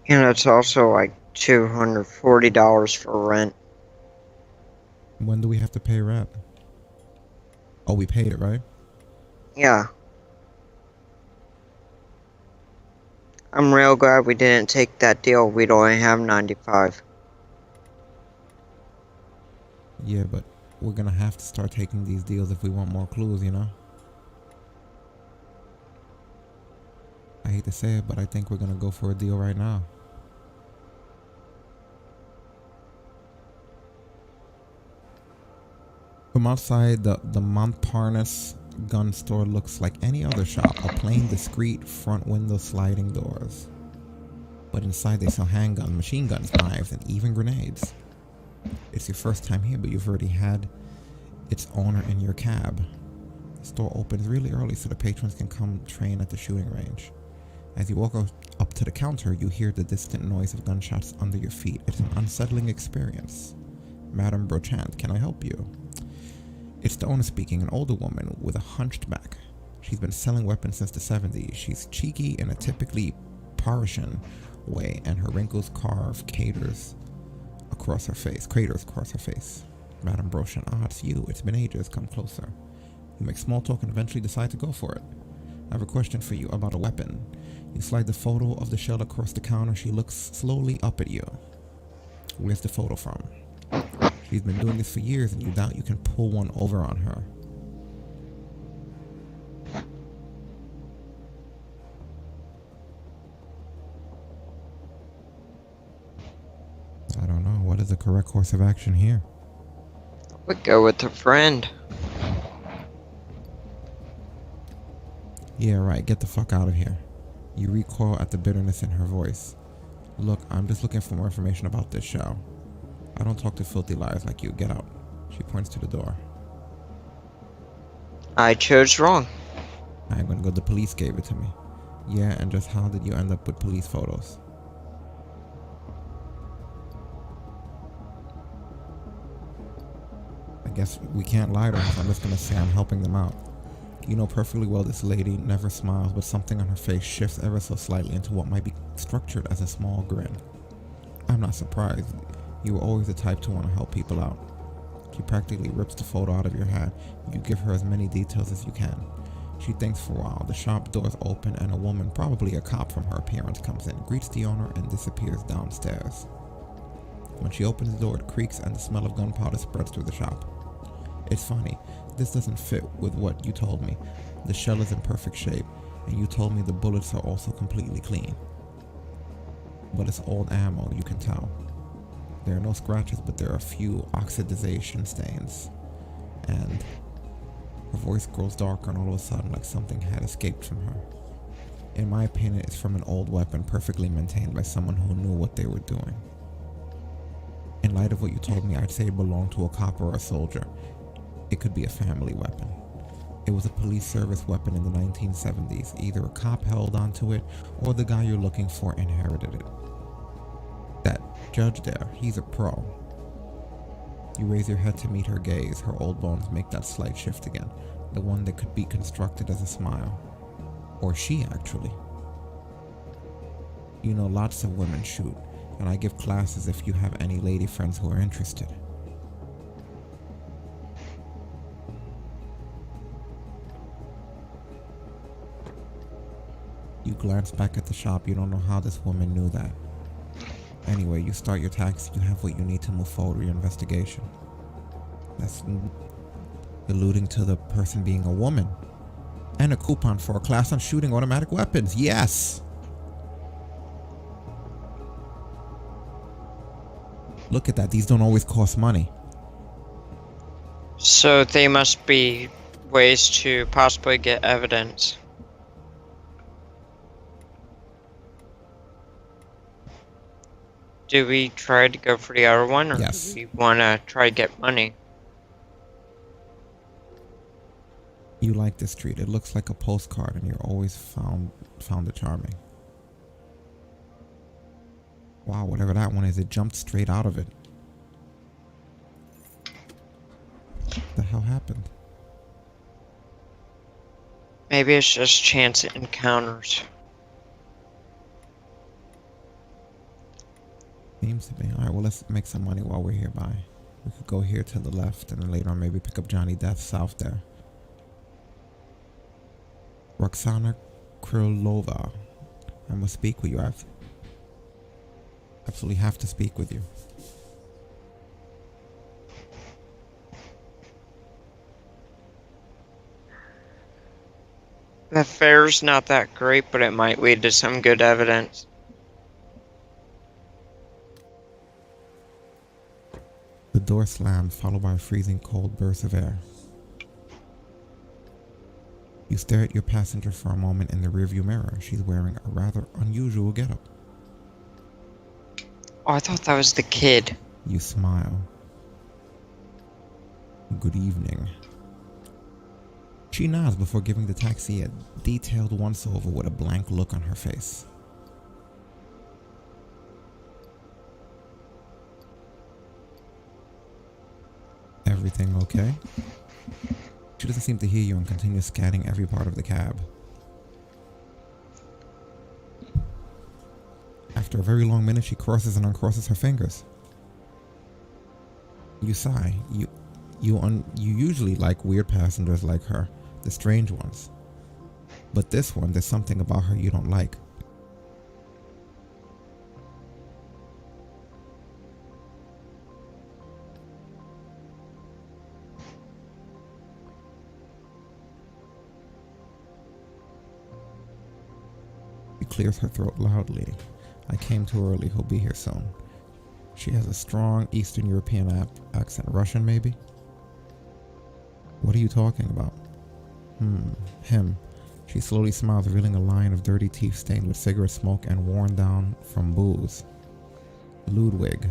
And it's also like $240 for rent. When do we have to pay rent? Oh, we paid it, right? Yeah. I'm real glad we didn't take that deal. We'd only have 95. Yeah, but we're gonna have to start taking these deals if we want more clues, you know? I hate to say it, but I think we're gonna go for a deal right now. From outside, the Montparnasse gun store looks like any other shop. A plain, discreet front window sliding doors. But inside they sell handguns, machine guns, knives, and even grenades. It's your first time here, but you've already had its owner in your cab. The store opens really early so the patrons can come train at the shooting range. As you walk up to the counter, you hear the distant noise of gunshots under your feet. It's an unsettling experience. Madame Brochant, can I help you? It's the owner speaking, an older woman with a hunched back. She's been selling weapons since the 70s. She's cheeky in a typically Parisian way, and her wrinkles carve craters across her face. Madame Brochant, it's you. It's been ages. Come closer. You make small talk and eventually decide to go for it. I have a question for you about a weapon. You slide the photo of the shell across the counter. She looks slowly up at you. Where's the photo from? She's been doing this for years and you doubt you can pull one over on her. I don't know. What is the correct course of action here? We go with a friend. Yeah, right. Get the fuck out of here. You recoil at the bitterness in her voice. Look, I'm just looking for more information about this show. I don't talk to filthy liars like you. Get out. She points to the door. I chose wrong. I'm gonna go. The police gave it to me. Yeah, and just how did you end up with police photos? I guess we can't lie to her, so I'm just gonna say I'm helping them out. You know perfectly well this lady never smiles, but something on her face shifts ever so slightly into what might be structured as a small grin. I'm not surprised. You were always the type to want to help people out. She practically rips the photo out of your hand. You give her as many details as you can. She thinks for a while. The shop doors open and a woman, probably a cop from her appearance, comes in, greets the owner, and disappears downstairs. When she opens the door, it creaks and the smell of gunpowder spreads through the shop. It's funny, this doesn't fit with what you told me. The shell is in perfect shape, and you told me the bullets are also completely clean. But it's old ammo, you can tell. There are no scratches, but there are a few oxidization stains. And her voice grows darker, and all of a sudden, like something had escaped from her. In my opinion, it's from an old weapon perfectly maintained by someone who knew what they were doing. In light of what you told me, I'd say it belonged to a cop or a soldier. It could be a family weapon. It was a police service weapon in the 1970s. Either a cop held onto it, or the guy you're looking for inherited it. That judge there, he's a pro. You raise your head to meet her gaze. Her old bones make that slight shift again. The one that could be constructed as a smile. Or she, actually. You know lots of women shoot, and I give classes if you have any lady friends who are interested. You glance back at the shop. You don't know how this woman knew that. Anyway, you start your taxi. You have what you need to move forward with your investigation. That's alluding to the person being a woman. And a coupon for a class on shooting automatic weapons. Yes! Look at that. These don't always cost money. So they must be ways to possibly get evidence. Do we try to go for the other one, or Yes. do we want to try to get money? You like this street. It looks like a postcard, and you're always found it charming. Wow, whatever that one is, it jumped straight out of it. What the hell happened? Maybe it's just chance encounters. Seems to be. Alright, well, let's make some money while we're here by. We could go here to the left, and then later on maybe pick up Johnny Death south there. Roxana Krylova. I must speak with you. I absolutely have to speak with you. The fare's not that great, but it might lead to some good evidence. The door slammed, followed by a freezing cold burst of air. You stare at your passenger for a moment in the rearview mirror. She's wearing a rather unusual getup. Oh, I thought that was the kid. You smile. Good evening. She nods before giving the taxi a detailed once-over with a blank look on her face. Everything okay? She doesn't seem to hear you and continues scanning every part of the cab. After a very long minute, she crosses and uncrosses her fingers. You sigh. You usually like weird passengers like her, the strange ones. But this one, there's something about her you don't like. She clears her throat loudly. I came too early. He'll be here soon. She has a strong Eastern European accent. Russian, maybe? What are you talking about? Him. She slowly smiles, revealing a line of dirty teeth stained with cigarette smoke and worn down from booze. Ludwig.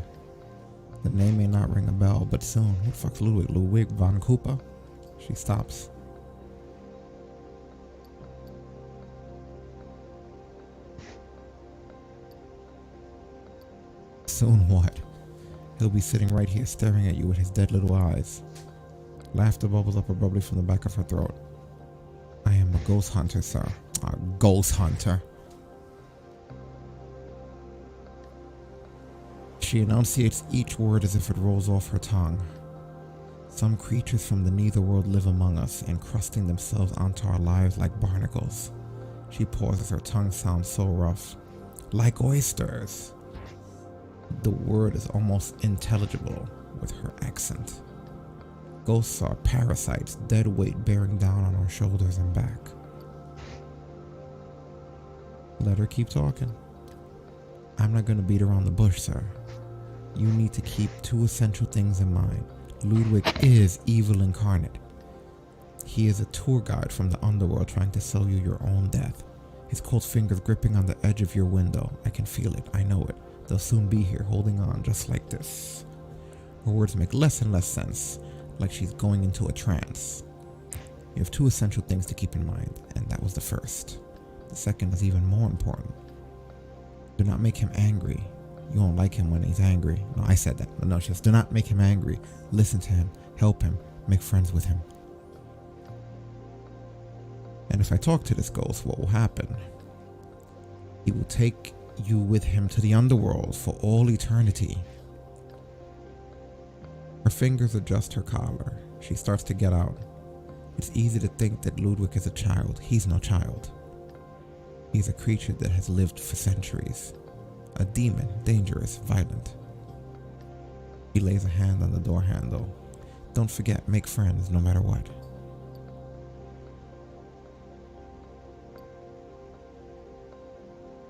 The name may not ring a bell, but soon. Who the fuck's Ludwig? Ludwig von Koopa? She stops. Soon what? He'll be sitting right here staring at you with his dead little eyes. Laughter bubbles up abruptly from the back of her throat. I am a ghost hunter, sir. A ghost hunter. She enunciates each word as if it rolls off her tongue. Some creatures from the netherworld live among us, encrusting themselves onto our lives like barnacles. She pauses, her tongue sounds so rough. Like oysters. The word is almost intelligible with her accent. Ghosts are parasites, dead weight bearing down on our shoulders and back. Let her keep talking. I'm not going to beat around the bush, sir. You need to keep two essential things in mind. Ludwig is evil incarnate. He is a tour guide from the underworld trying to sell you your own death. His cold fingers gripping on the edge of your window. I can feel it. I know it. They'll soon be here, holding on just like this. Her words make less and less sense, like she's going into a trance. You have two essential things to keep in mind, and that was the first. The second is even more important. Do not make him angry. You won't like him when he's angry. No, I said that. No, she says, do not make him angry. Listen to him. Help him. Make friends with him. And if I talk to this ghost, what will happen? He will take you with him to the underworld for all eternity. Her fingers adjust her collar. She starts to get out. It's easy to think that Ludwig is a child. He's no child. He's a creature that has lived for centuries. A demon, dangerous, violent. He lays a hand on the door handle. Don't forget, make friends no matter what.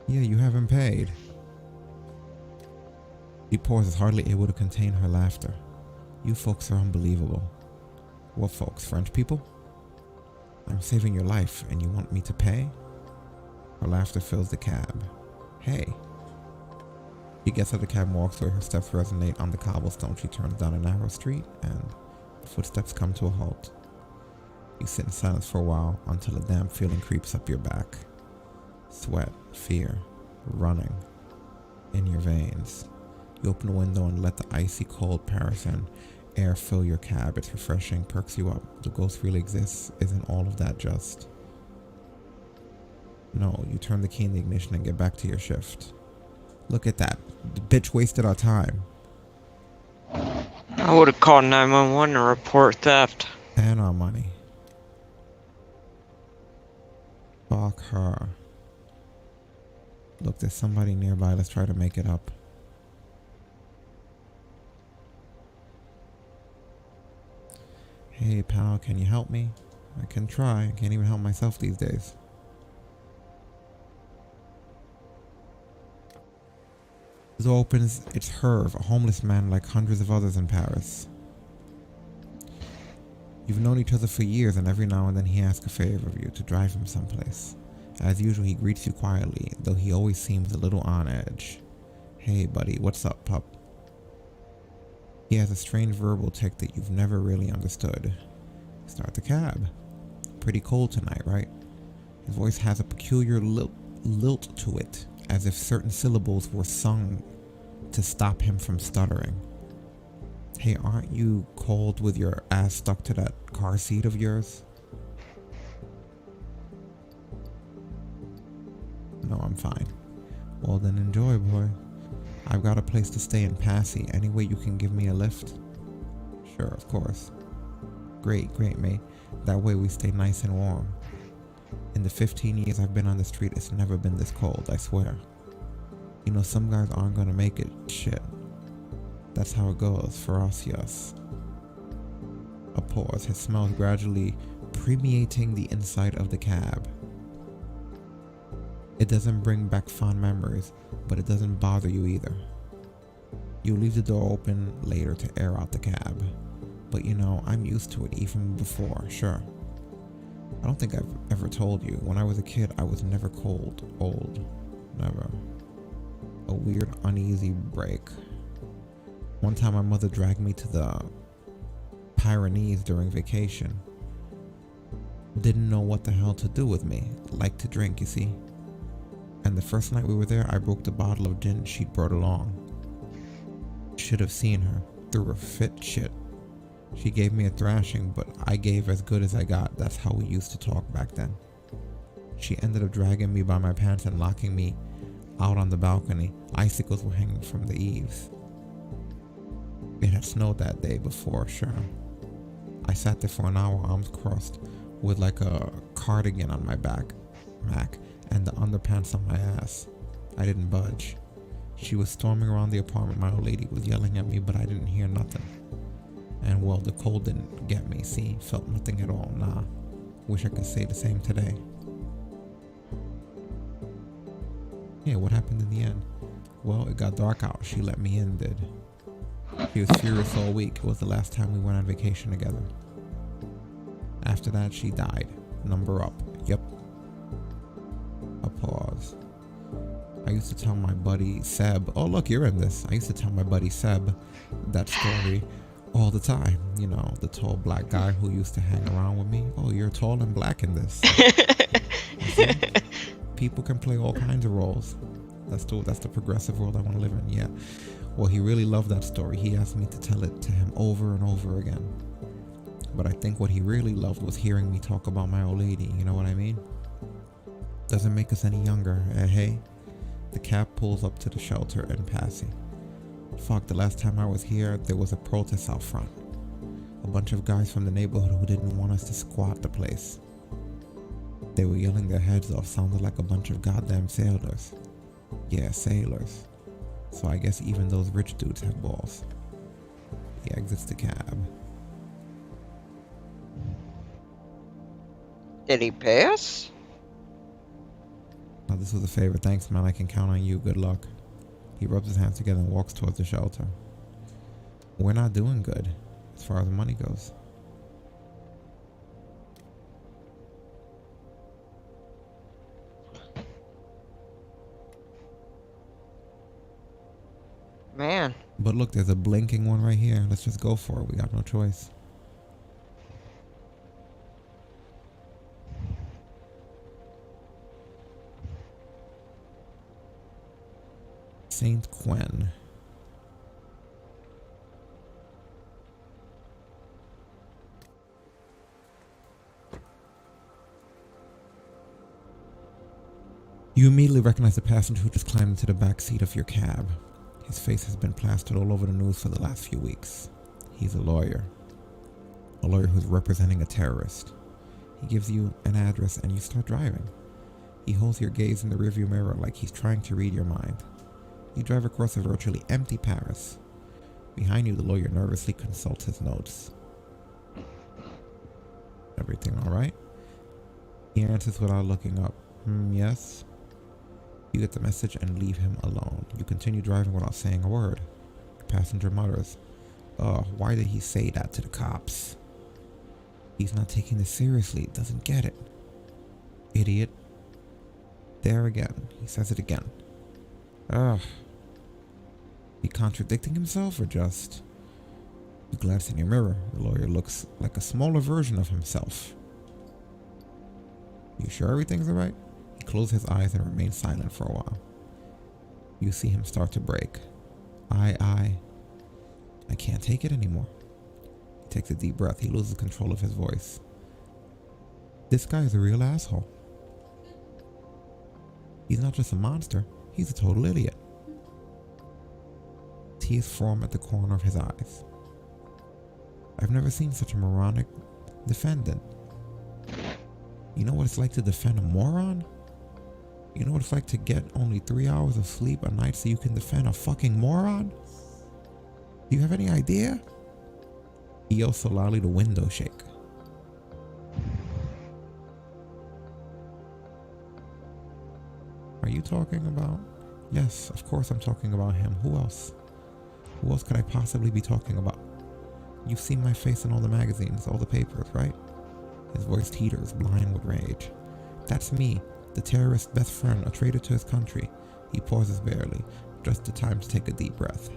Yeah, you haven't paid. She pauses, hardly able to contain her laughter. You folks are unbelievable. What folks? French people? I'm saving your life and you want me to pay? Her laughter fills the cab. Hey. She gets out of the cab and walks away. Her steps resonate on the cobblestone. She turns down a narrow street and the footsteps come to a halt. You sit in silence for a while until a damp feeling creeps up your back. Sweat, fear, running in your veins. You open the window and let the icy cold Parisian air fill your cab. It's refreshing, perks you up. The ghost really exists. Isn't all of that just? No, you turn the key in the ignition and get back to your shift. Look at that. The bitch wasted our time. I would have called 911 to report theft. And our money. Fuck her. Look, there's somebody nearby. Let's try to make it up. Hey, pal, can you help me? I can try. I can't even help myself these days. The door opens. It's Herve, a homeless man like hundreds of others in Paris. You've known each other for years, and every now and then he asks a favor of you to drive him someplace. As usual, he greets you quietly, though he always seems a little on edge. Hey, buddy, what's up, pup? He has a strange verbal tick that you've never really understood. Start the cab. Pretty cold tonight, right? His voice has a peculiar lilt to it, as if certain syllables were sung to stop him from stuttering. Hey, aren't you cold with your ass stuck to that car seat of yours? No, I'm fine. Well then enjoy, boy. I've got a place to stay in Passy. Any way you can give me a lift? Sure, of course. Great, mate. That way we stay nice and warm. In the 15 years I've been on the street, it's never been this cold, I swear. You know, some guys aren't gonna make it. Shit. That's how it goes for us, yes. A pause, his smell gradually permeating the inside of the cab. It doesn't bring back fond memories, but it doesn't bother you either. You leave the door open later to air out the cab. But you know, I'm used to it even before, sure. I don't think I've ever told you, when I was a kid, I was never cold, old, never. A weird, uneasy break. One time my mother dragged me to the Pyrenees during vacation. Didn't know what the hell to do with me. Liked to drink, you see. And the first night we were there, I broke the bottle of gin she'd brought along. Should have seen her. Threw her fit shit. She gave me a thrashing, but I gave as good as I got. That's how we used to talk back then. She ended up dragging me by my pants and locking me out on the balcony. Icicles were hanging from the eaves. It had snowed that day before, sure. I sat there for an hour, arms crossed, with like a cardigan on my back, and the underpants on my ass. I didn't budge. She was storming around the apartment. My old lady was yelling at me, but I didn't hear nothing. And well, the cold didn't get me, see? Felt nothing at all, nah. Wish I could say the same today. Yeah, what happened in the end? Well, it got dark out. She let me in, did. She was furious all week. It was the last time we went on vacation together. After that, she died. Number up. Yep. A pause. I used to tell my buddy Seb, oh look, you're in this. I used to tell my buddy Seb that story all the time. You know, the tall black guy who used to hang around with me. Oh, you're tall and black in this. People can play all kinds of roles. That's the progressive world I want to live in. Yeah. Well, he really loved that story. He asked me to tell it to him over and over again. But I think what he really loved was hearing me talk about my old lady. You know what I mean? Doesn't make us any younger. Hey, the cab pulls up to the shelter in Passy. Fuck, the last time I was here, there was a protest out front. A bunch of guys from the neighborhood who didn't want us to squat the place. They were yelling their heads off, sounded like a bunch of goddamn sailors. Yeah, sailors. So I guess even those rich dudes have balls. He exits the cab. Did he pass? Now, this was a favor. Thanks, man. I can count on you. Good luck. He rubs his hands together and walks towards the shelter. We're not doing good as far as money goes. Man. But look, there's a blinking one right here. Let's just go for it. We got no choice. Saint Quinn. You immediately recognize the passenger who just climbed into the back seat of your cab. His face has been plastered all over the news for the last few weeks. He's a lawyer. A lawyer who's representing a terrorist. He gives you an address and you start driving. He holds your gaze in the rearview mirror like he's trying to read your mind. You drive across a virtually empty Paris. Behind you, the lawyer nervously consults his notes. Everything alright? He answers without looking up. Yes. You get the message and leave him alone. You continue driving without saying a word. The passenger mutters, why did he say that to the cops? He's not taking this seriously. Doesn't get it. Idiot. There again. He says it again. He contradicting himself or just... You glance in your mirror. The lawyer looks like a smaller version of himself. You sure everything's alright? He closes his eyes and remains silent for a while. You see him start to break. I can't take it anymore. He takes a deep breath. He loses control of his voice. This guy is a real asshole. He's not just a monster. He's a total idiot. Tears form at the corner of his eyes. I've never seen such a moronic defendant. You know what it's like to defend a moron? You know what it's like to get only 3 hours of sleep a night so you can defend a fucking moron? Do you have any idea? He yells so loudly the windows shake. Are you talking about? Yes, of course I'm talking about him. Who else? Who else could I possibly be talking about? You've seen my face in all the magazines, all the papers, right? His voice teeters, blind with rage. That's me, the terrorist's best friend, a traitor to his country. He pauses barely, just the time to take a deep breath.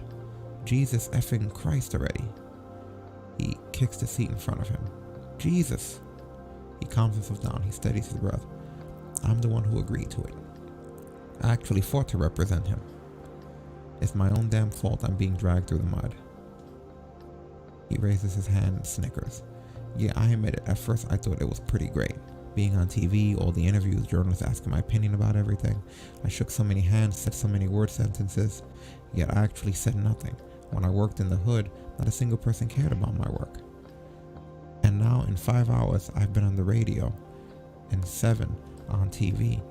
Jesus effing Christ already. He kicks the seat in front of him. Jesus! He calms himself down, he steadies his breath. I'm the one who agreed to it. I actually fought to represent him. It's my own damn fault I'm being dragged through the mud. He raises his hand and snickers. Yeah, I admit it, at first I thought it was pretty great. Being on TV, all the interviews, journalists asking my opinion about everything. I shook so many hands, said so many word sentences, yet I actually said nothing. When I worked in the hood, not a single person cared about my work. And now in 5 hours, I've been on the radio, and 7 on TV.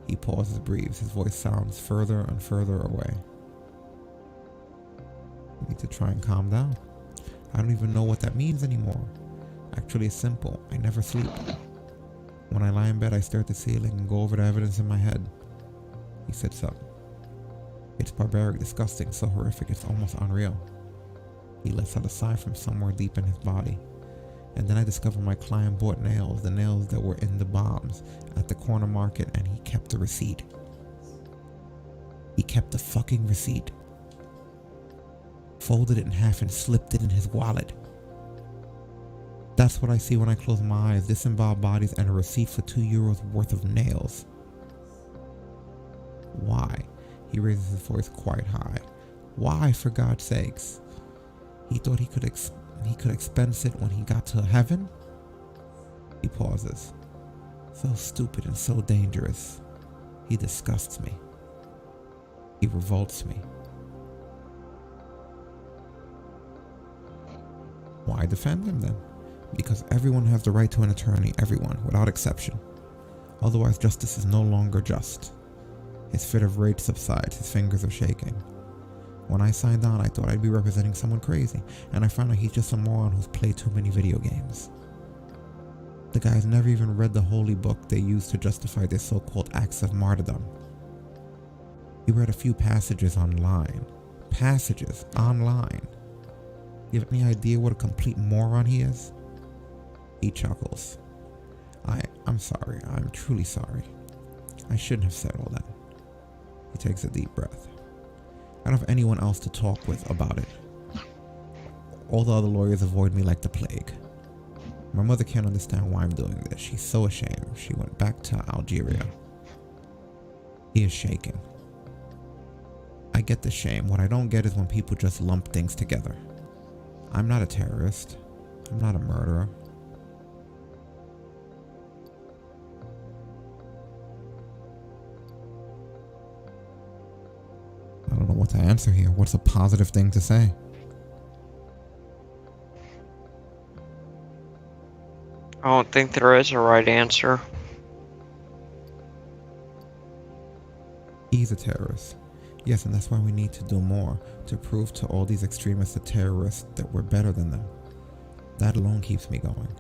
He pauses, breathes, his voice sounds further and further away. You need to try and calm down. I don't even know what that means anymore. Actually, it's simple. I never sleep. When I lie in bed, I stare at the ceiling and go over the evidence in my head. He sits up. It's barbaric, disgusting, so horrific it's almost unreal. He lets out a sigh from somewhere deep in his body. And then I discover my client bought nails, the nails that were in the bombs, at the corner market, and he kept the receipt. He kept the fucking receipt. Folded it in half and slipped it in his wallet. That's what I see when I close my eyes. Disemboweled bodies and a receipt for €2 worth of nails. Why? He raises his voice quite high. Why, for God's sakes? He thought he could expense it when he got to heaven? He pauses. So stupid and so dangerous. He disgusts me. He revolts me. Why defend him then? Because everyone has the right to an attorney, everyone, without exception. Otherwise, justice is no longer just. His fit of rage subsides, his fingers are shaking. When I signed on, I thought I'd be representing someone crazy, and I found out he's just a moron who's played too many video games. The guy's never even read the holy book they use to justify their so-called acts of martyrdom. He read a few passages online. Passages online. You have any idea what a complete moron he is? He chuckles. I'm sorry. I'm truly sorry. I shouldn't have said all that. He takes a deep breath. I don't have anyone else to talk with about it. All the other lawyers avoid me like the plague. My mother can't understand why I'm doing this. She's so ashamed. She went back to Algeria. He is shaking. I get the shame. What I don't get is when people just lump things together. I'm not a terrorist. I'm not a murderer. I don't know what to answer here. What's a positive thing to say? I don't think there is a right answer. He's a terrorist. Yes, and that's why we need to do more to prove to all these extremists and terrorists that we're better than them. That alone keeps me going.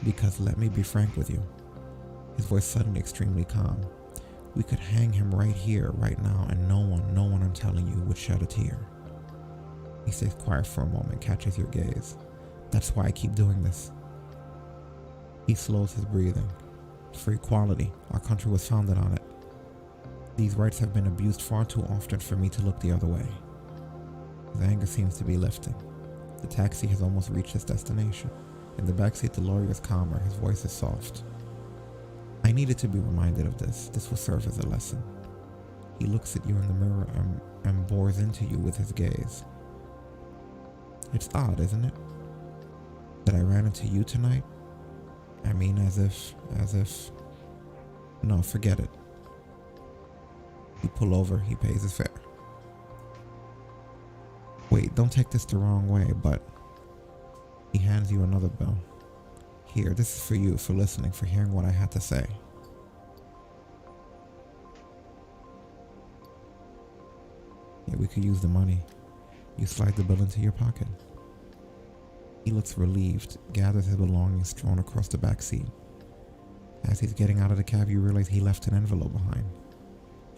Because let me be frank with you. His voice suddenly extremely calm. We could hang him right here, right now, and no one I'm telling you would shed a tear. He stays quiet for a moment, catches your gaze. That's why I keep doing this. He slows his breathing. For equality, our country was founded on it. These rights have been abused far too often for me to look the other way. His anger seems to be lifting. The taxi has almost reached its destination. In the backseat, the lawyer is calmer, his voice is soft. I needed to be reminded of this. This will serve as a lesson. He looks at you in the mirror and bores into you with his gaze. It's odd, isn't it? That I ran into you tonight? I mean, as if... No, forget it. You pull over, he pays his fare. Wait, don't take this the wrong way, but... He hands you another bill. Here, this is for you, for listening, for hearing what I had to say. Yeah, we could use the money. You slide the bill into your pocket. He looks relieved, gathers his belongings strewn across the back seat. As he's getting out of the cab, you realize he left an envelope behind.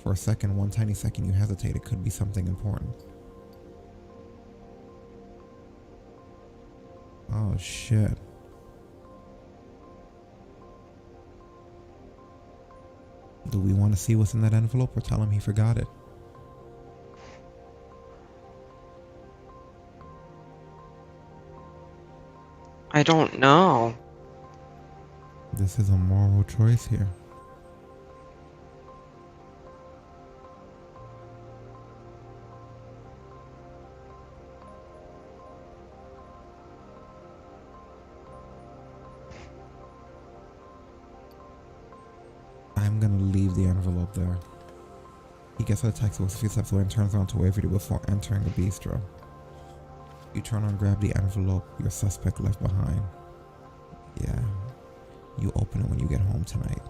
For a second, one tiny second, you hesitate. It could be something important. Oh, shit. Do we want to see what's in that envelope or tell him he forgot it? I don't know. This is a moral choice here. I'm gonna leave the envelope there. He gets out of the taxi, walks a few steps away, and turns around to wave at you before entering the bistro. You turn on, grab the envelope your suspect left behind. Yeah, you open it when you get home tonight.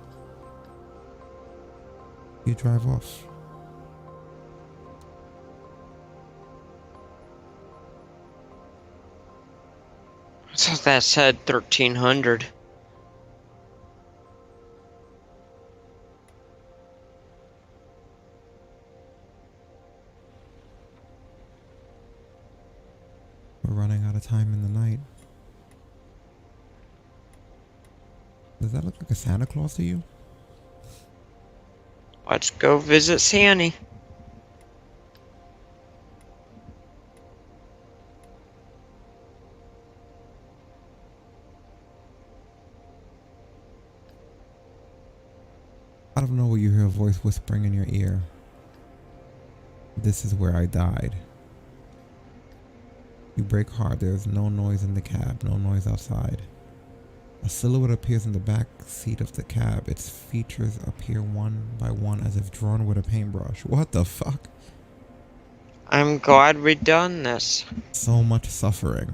You drive off. So that said 1300. We're running out of time in the night. Does that look like a Santa Claus to you? Let's go visit Sandy. Out of nowhere, you hear a voice whispering in your ear. This is where I died. You brake hard. There is no noise in the cab, no noise outside. A silhouette appears in the back seat of the cab. Its features appear one by one as if drawn with a paintbrush. What the fuck? I'm glad we done this. So much suffering.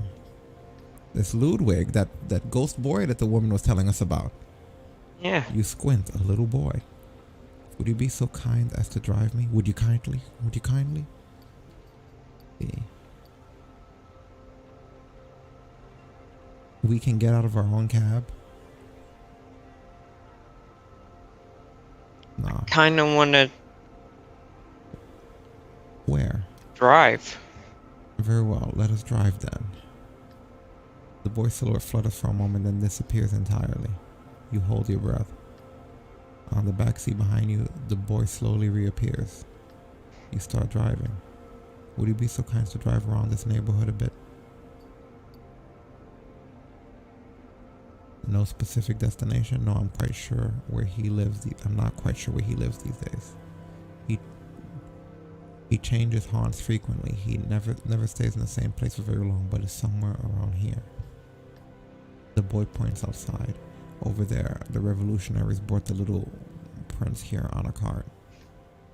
This Ludwig, that ghost boy that the woman was telling us about. Yeah. You squint, a little boy. Would you be so kind as to drive me? Would you kindly? Would you kindly? See. We can get out of our own cab. Nah. Kinda wanna Where? drive. Very well, let us drive then. The boy's silhouette flutters for a moment, then disappears entirely. You hold your breath. On the back seat behind you, the boy slowly reappears. You start driving. Would you be so kind as to drive around this neighborhood a bit? No specific destination? No, I'm quite sure where he lives. I'm not quite sure where he lives these days. He changes haunts frequently. He never stays in the same place for very long, but is somewhere around here. The boy points outside. Over there, the revolutionaries brought the little prince here on a cart.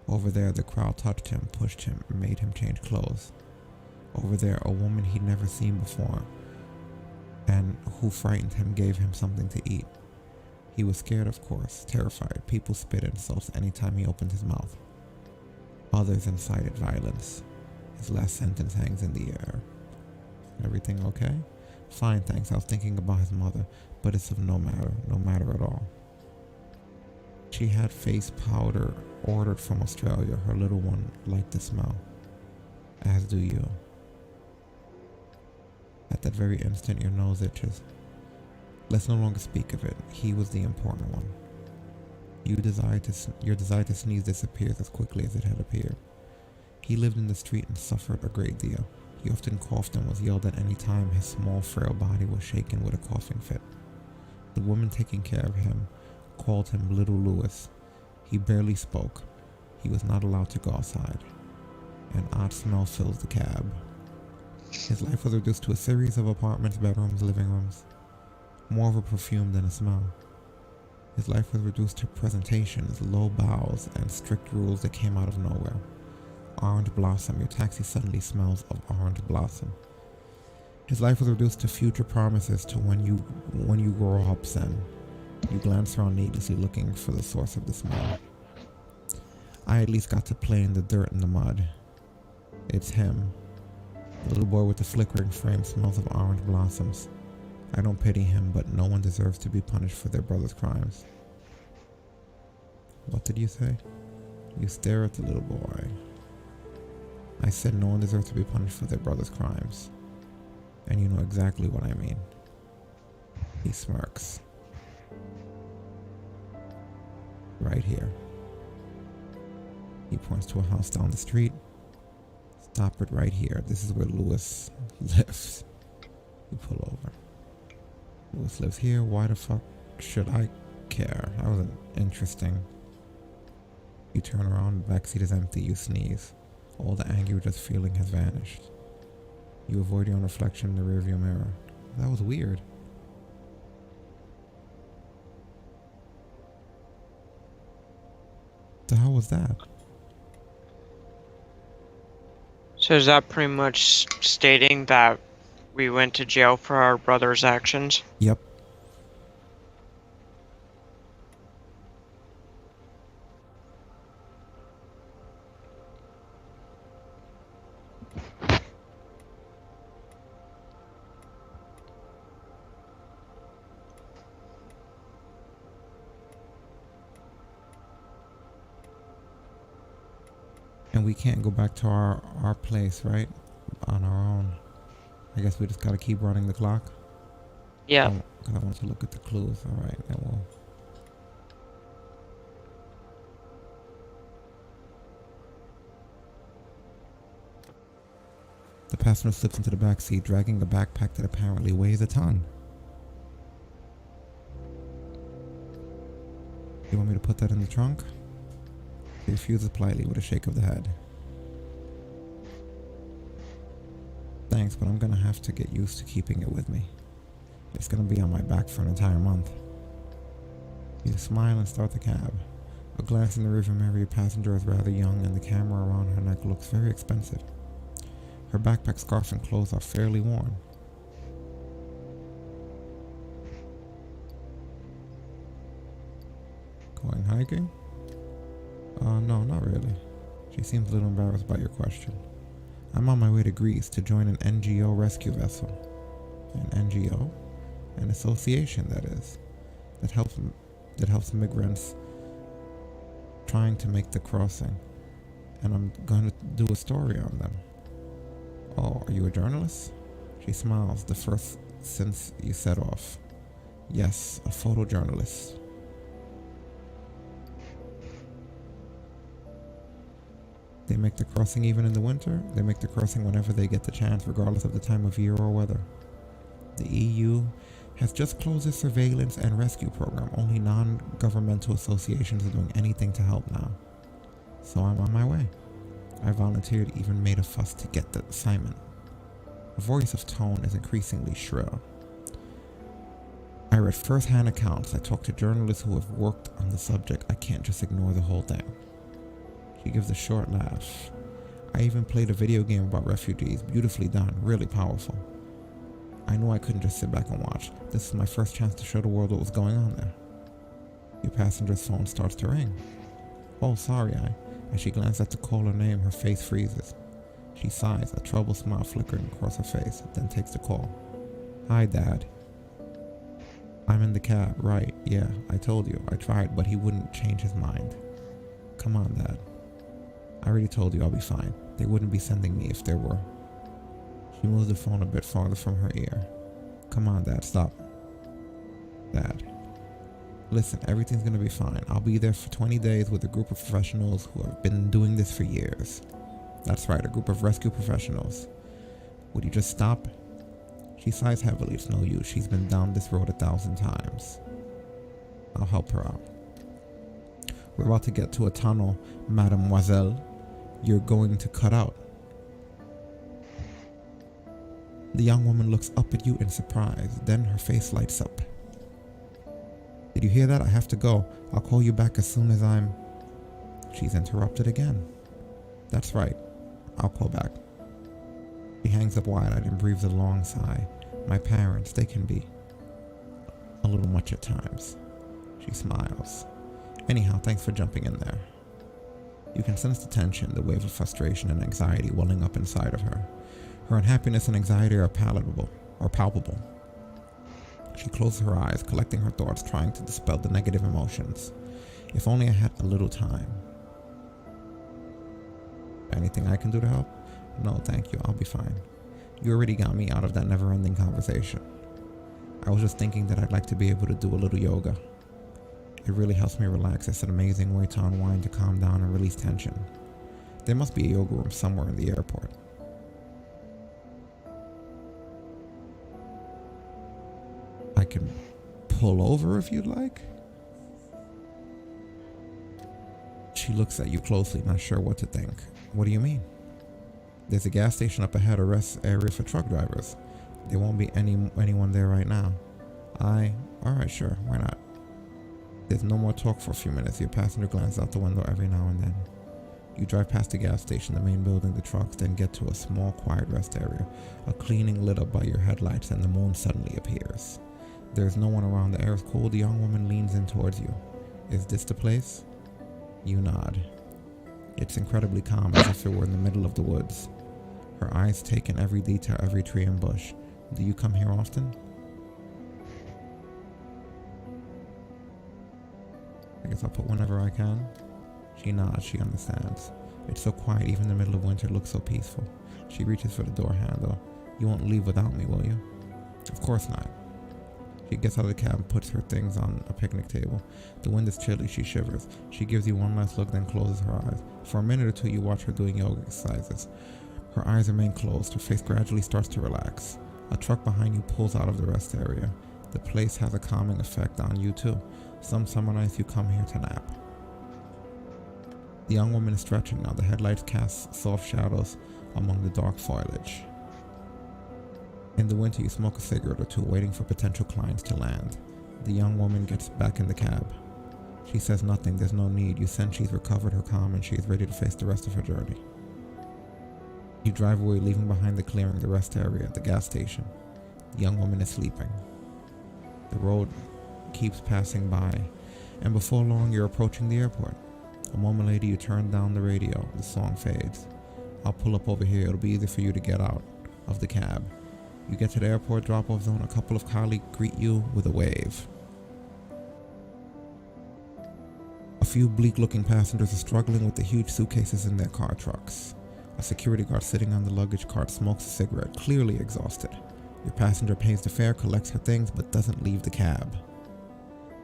Over there, the crowd touched him, pushed him, made him change clothes. Over there, a woman he'd never seen before, and who frightened him, gave him something to eat. He was scared, of course, terrified. People spit insults anytime he opened his mouth. Others incited violence. His last sentence hangs in the air. Everything okay? Fine, thanks. I was thinking about his mother, but it's of no matter at all. She had face powder ordered from Australia. Her little one liked the smell, as do you. At that very instant, your nose itches. Let's no longer speak of it. He was the important one. Your desire to sneeze disappears as quickly as it had appeared. He lived in the street and suffered a great deal. He often coughed and was yelled at any time his small, frail body was shaken with a coughing fit. The woman taking care of him called him Little Louis. He barely spoke. He was not allowed to go outside. An odd smell fills the cab. His life was reduced to a series of apartments, bedrooms, living rooms. More of a perfume than a smell. His life was reduced to presentations, low bows, and strict rules that came out of nowhere. Orange blossom. Your taxi suddenly smells of orange blossom. His life was reduced to future promises, to when you grow up, Sen. You glance around needlessly looking for the source of the smell. I at least got to play in the dirt and the mud. It's him. The little boy with the flickering frame smells of orange blossoms. I don't pity him, but no one deserves to be punished for their brother's crimes. What did you say? You stare at the little boy. I said no one deserves to be punished for their brother's crimes. And you know exactly what I mean. He smirks. Right here. He points to a house down the street. Stop it right here. This is where Louis lives. You pull over. Louis lives here. Why the fuck should I care? That wasn't interesting. You turn around, the backseat is empty. You sneeze. All the anger you're just feeling has vanished. You avoid your own reflection in the rearview mirror. That was weird. The hell was that? So is that pretty much stating that we went to jail for our brother's actions? Yep. And we can't go back to our place, right? On our own. I guess we just gotta keep running the clock. Yeah. Because I want to look at the clues. Alright, then we'll... The passenger slips into the back seat, dragging a backpack that apparently weighs a ton. You want me to put that in the trunk? He refuses politely with a shake of the head. nice, but I'm gonna have to get used to keeping it with me. It's gonna be on my back for an entire month. You smile and start the cab. A glance in the rearview mirror, your passenger is rather young and the camera around her neck looks very expensive. Her backpack, scarf, and clothes are fairly worn. Going hiking? No, not really. She seems a little embarrassed by your question. I'm on my way to Greece to join an NGO rescue vessel. An NGO? An association, that is, that helps migrants trying to make the crossing. And I'm going to do a story on them. Oh, are you a journalist? She smiles, the first since you set off. Yes, a photojournalist. They make the crossing even in the winter. They make the crossing whenever they get the chance, regardless of the time of year or weather. The EU has just closed its surveillance and rescue program. Only non-governmental associations are doing anything to help now. So I'm on my way. I volunteered, even made a fuss to get the assignment. The voice of tone is increasingly shrill. I read first-hand accounts. I talked to journalists who have worked on the subject. I can't just ignore the whole thing. She gives a short laugh. I even played a video game about refugees. Beautifully done, really powerful. I knew I couldn't just sit back and watch. This is my first chance to show the world what was going on there. Your passenger's phone starts to ring. Oh, sorry, As she glances at the caller name, her face freezes. She sighs, a troubled smile flickering across her face, then takes the call. Hi, Dad. I'm in the cab, right, yeah, I told you. I tried, but he wouldn't change his mind. Come on, Dad. I already told you I'll be fine. They wouldn't be sending me if there were. She moves the phone a bit farther from her ear. Come on, Dad, stop. Dad. Listen, everything's gonna be fine. I'll be there for 20 days with a group of professionals who have been doing this for years. That's right, a group of rescue professionals. Would you just stop? She sighs heavily. It's no use. She's been down this road 1,000 times. I'll help her out. We're about to get to a tunnel, mademoiselle. You're going to cut out. The young woman looks up at you in surprise. Then her face lights up. Did you hear that? I have to go. I'll call you back as soon as I'm... She's interrupted again. That's right. I'll call back. She hangs up wide-eyed and breathes a long sigh. My parents, they can be a little much at times. She smiles. Anyhow, thanks for jumping in there. You can sense the tension, the wave of frustration and anxiety welling up inside of her. Her unhappiness and anxiety are palpable. She closes her eyes, collecting her thoughts, trying to dispel the negative emotions. If only I had a little time. Anything I can do to help? No, thank you. I'll be fine. You already got me out of that never-ending conversation. I was just thinking that I'd like to be able to do a little yoga. It really helps me relax. It's an amazing way to unwind, to calm down and release tension. There must be a yoga room somewhere in the airport. I can pull over if you'd like. She looks at you closely, not sure what to think. What do you mean? There's a gas station up ahead, a rest area for truck drivers. There won't be anyone there right now. Alright, sure, why not? There's no more talk for a few minutes. Your passenger glances out the window every now and then. You drive past the gas station, the main building, the trucks, then get to a small, quiet rest area. A cleaning lit up by your headlights, and the moon suddenly appears. There's no one around. The air is cool. The young woman leans in towards you. Is this the place? You nod. It's incredibly calm, as if it were in the middle of the woods. Her eyes take in every detail, every tree and bush. Do you come here often? I guess I'll put whenever I can. She nods, she understands. It's so quiet, even in the middle of winter it looks so peaceful. She reaches for the door handle. You won't leave without me, will you? Of course not. She gets out of the cab and puts her things on a picnic table. The wind is chilly, she shivers. She gives you one last look, then closes her eyes. For a minute or two you watch her doing yoga exercises. Her eyes remain closed, her face gradually starts to relax. A truck behind you pulls out of the rest area. The place has a calming effect on you too. Some summer nights you come here to nap. The young woman is stretching now. The headlights cast soft shadows among the dark foliage. In the winter, you smoke a cigarette or two, waiting for potential clients to land. The young woman gets back in the cab. She says nothing, there's no need. You sense she's recovered her calm and she is ready to face the rest of her journey. You drive away, leaving behind the clearing, the rest area, the gas station. The young woman is sleeping. The road keeps passing by, and before long, you're approaching the airport. A moment later, you turn down the radio. The song fades. I'll pull up over here. It'll be easy for you to get out of the cab. You get to the airport drop-off zone. A couple of colleagues greet you with a wave. A few bleak-looking passengers are struggling with the huge suitcases in their car trucks. A security guard sitting on the luggage cart smokes a cigarette, clearly exhausted. Your passenger pays the fare, collects her things, but doesn't leave the cab.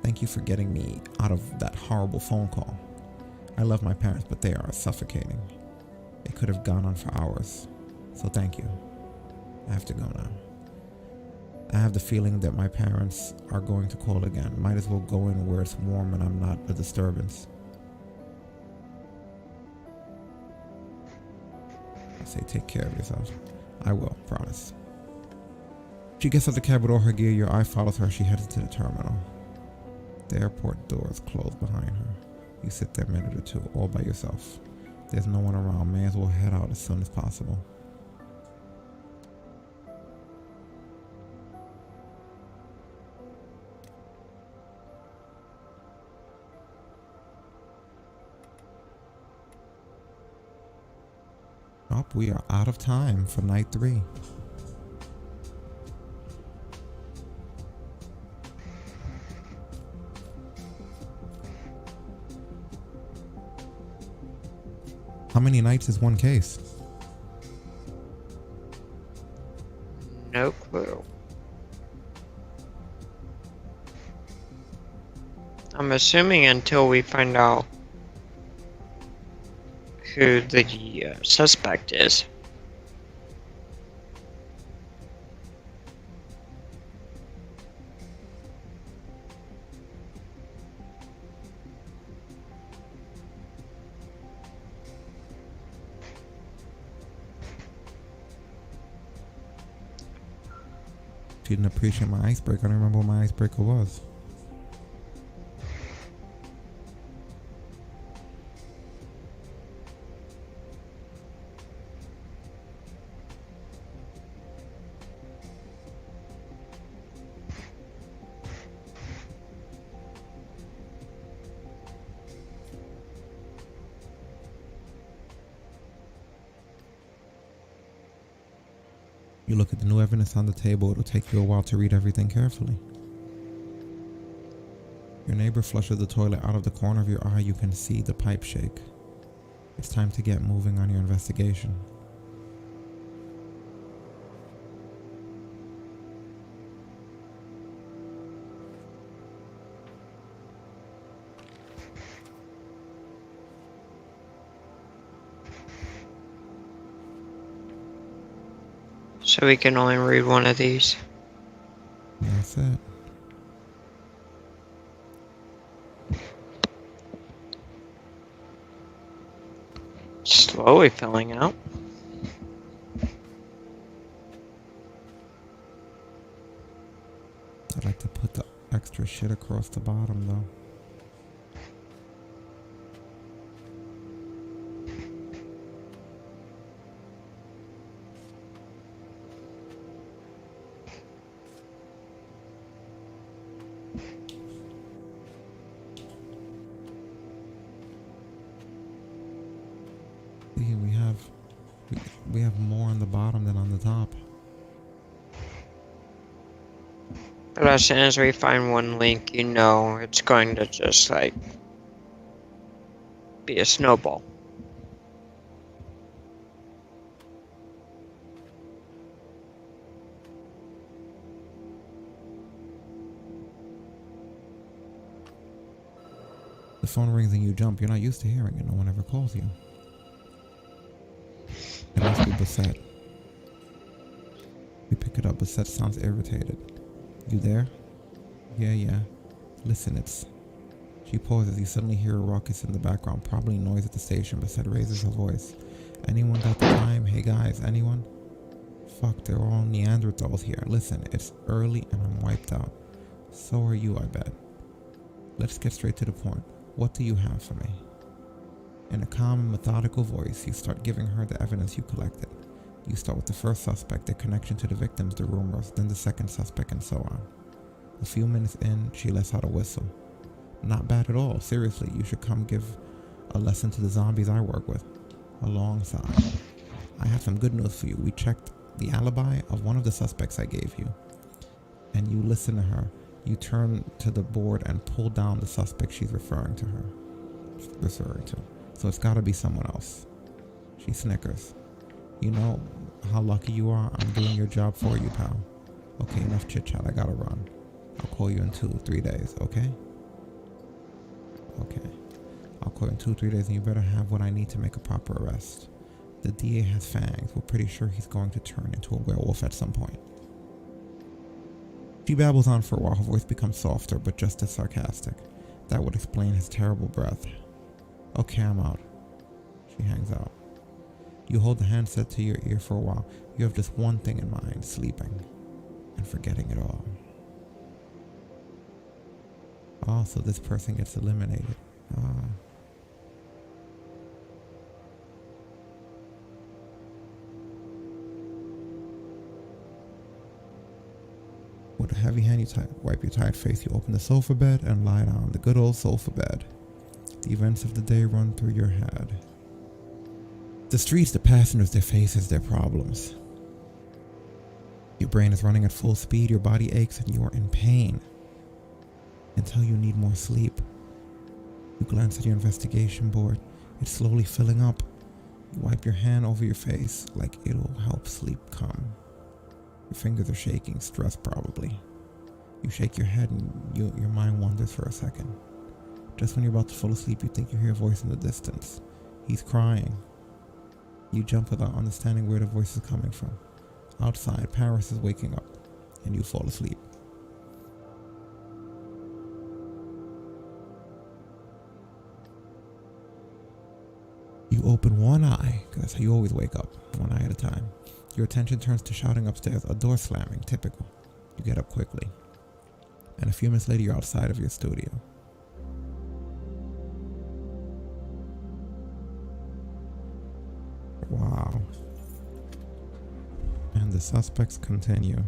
Thank you for getting me out of that horrible phone call. I love my parents, but they are suffocating. It could have gone on for hours. So thank you. I have to go now. I have the feeling that my parents are going to call again. Might as well go in where it's warm and I'm not a disturbance. I say take care of yourself. I will, promise. She gets out the cab with all her gear. Your eye follows her. She heads to the terminal. The airport doors close behind her. You sit there a minute or two, all by yourself. There's no one around. May as well head out as soon as possible. Oh, we are out of time for night 3. How many nights is one case? No clue. I'm assuming until we find out who the suspect is. She didn't appreciate my icebreaker. I don't remember what my icebreaker was. You look at the new evidence on the table. It'll take you a while to read everything carefully. Your neighbor flushes the toilet. Out of the corner of your eye, you can see the pipe shake. It's time to get moving on your investigation. So we can only read one of these. That's it. Slowly filling out. I'd like to put the extra shit across the bottom though. See, we have more on the bottom than on the top. But as soon as we find one link, you know it's going to just like be a snowball. The phone rings and you jump. You're not used to hearing it. No one ever calls you. It must be Bassett. We pick it up. Bassett sounds irritated. You there? Yeah. Listen, it's... She pauses. You suddenly hear a ruckus in the background. Probably noise at the station. Bassett raises her voice. Anyone got the time? Hey guys, anyone? Fuck, they're all Neanderthals here. Listen, it's early and I'm wiped out. So are you, I bet. Let's get straight to the point. What do you have for me? In a calm and methodical voice, you start giving her the evidence you collected. You start with the first suspect, their connection to the victims, the rumors, then the second suspect, and so on. A few minutes in, she lets out a whistle. Not bad at all. Seriously, you should come give a lesson to the zombies I work with. Alongside. I have some good news for you. We checked the alibi of one of the suspects I gave you. And you listen to her. You turn to the board and pull down the suspect she's referring to. So it's gotta be someone else. She snickers. You know how lucky you are? I'm doing your job for you, pal. Okay, enough chit chat. I gotta run. I'll call you in 2-3 days, okay? Okay. I'll call you in 2-3 days and you better have what I need to make a proper arrest. The DA has fangs. We're pretty sure he's going to turn into a werewolf at some point. She babbles on for a while. Her voice becomes softer, but just as sarcastic. That would explain his terrible breath. Okay, I'm out. She hangs out. You hold the handset to your ear for a while. You have just one thing in mind, sleeping. And forgetting it all. Oh, so this person gets eliminated. With a heavy hand, you wipe your tired face. You open the sofa bed and lie down. The good old sofa bed. The events of the day run through your head. The streets, the passengers, their faces, their problems. Your brain is running at full speed. Your body aches and you are in pain. Until you need more sleep. You glance at your investigation board. It's slowly filling up. You wipe your hand over your face like it'll help sleep come. Your fingers are shaking, stressed probably. You shake your head and your mind wanders for a second. Just when you're about to fall asleep, you think you hear a voice in the distance. He's crying. You jump without understanding where the voice is coming from. Outside, Paris is waking up, and you fall asleep. You open one eye, because that's how you always wake up, one eye at a time. Your attention turns to shouting upstairs, a door slamming, typical. You get up quickly. And a few minutes later, you're outside of your studio. Wow. And the suspects continue.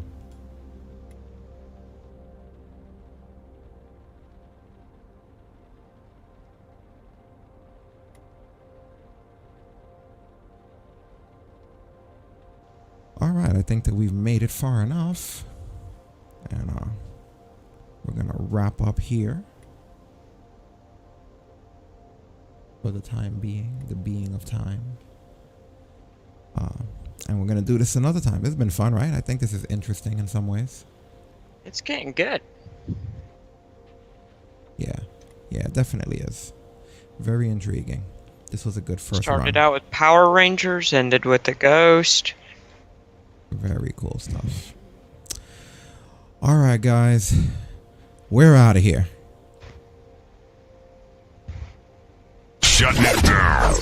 Alright, I think that we've made it far enough. And we're gonna wrap up here. For the time being, the being of time. And we're gonna do this another time. This has been fun, right? I think this is interesting in some ways. It's getting good. Yeah, it definitely is. Very intriguing. This was a good first run. Started out with Power Rangers, ended with the Ghost. Very cool stuff. Alright, guys. We're out of here. Shut it down.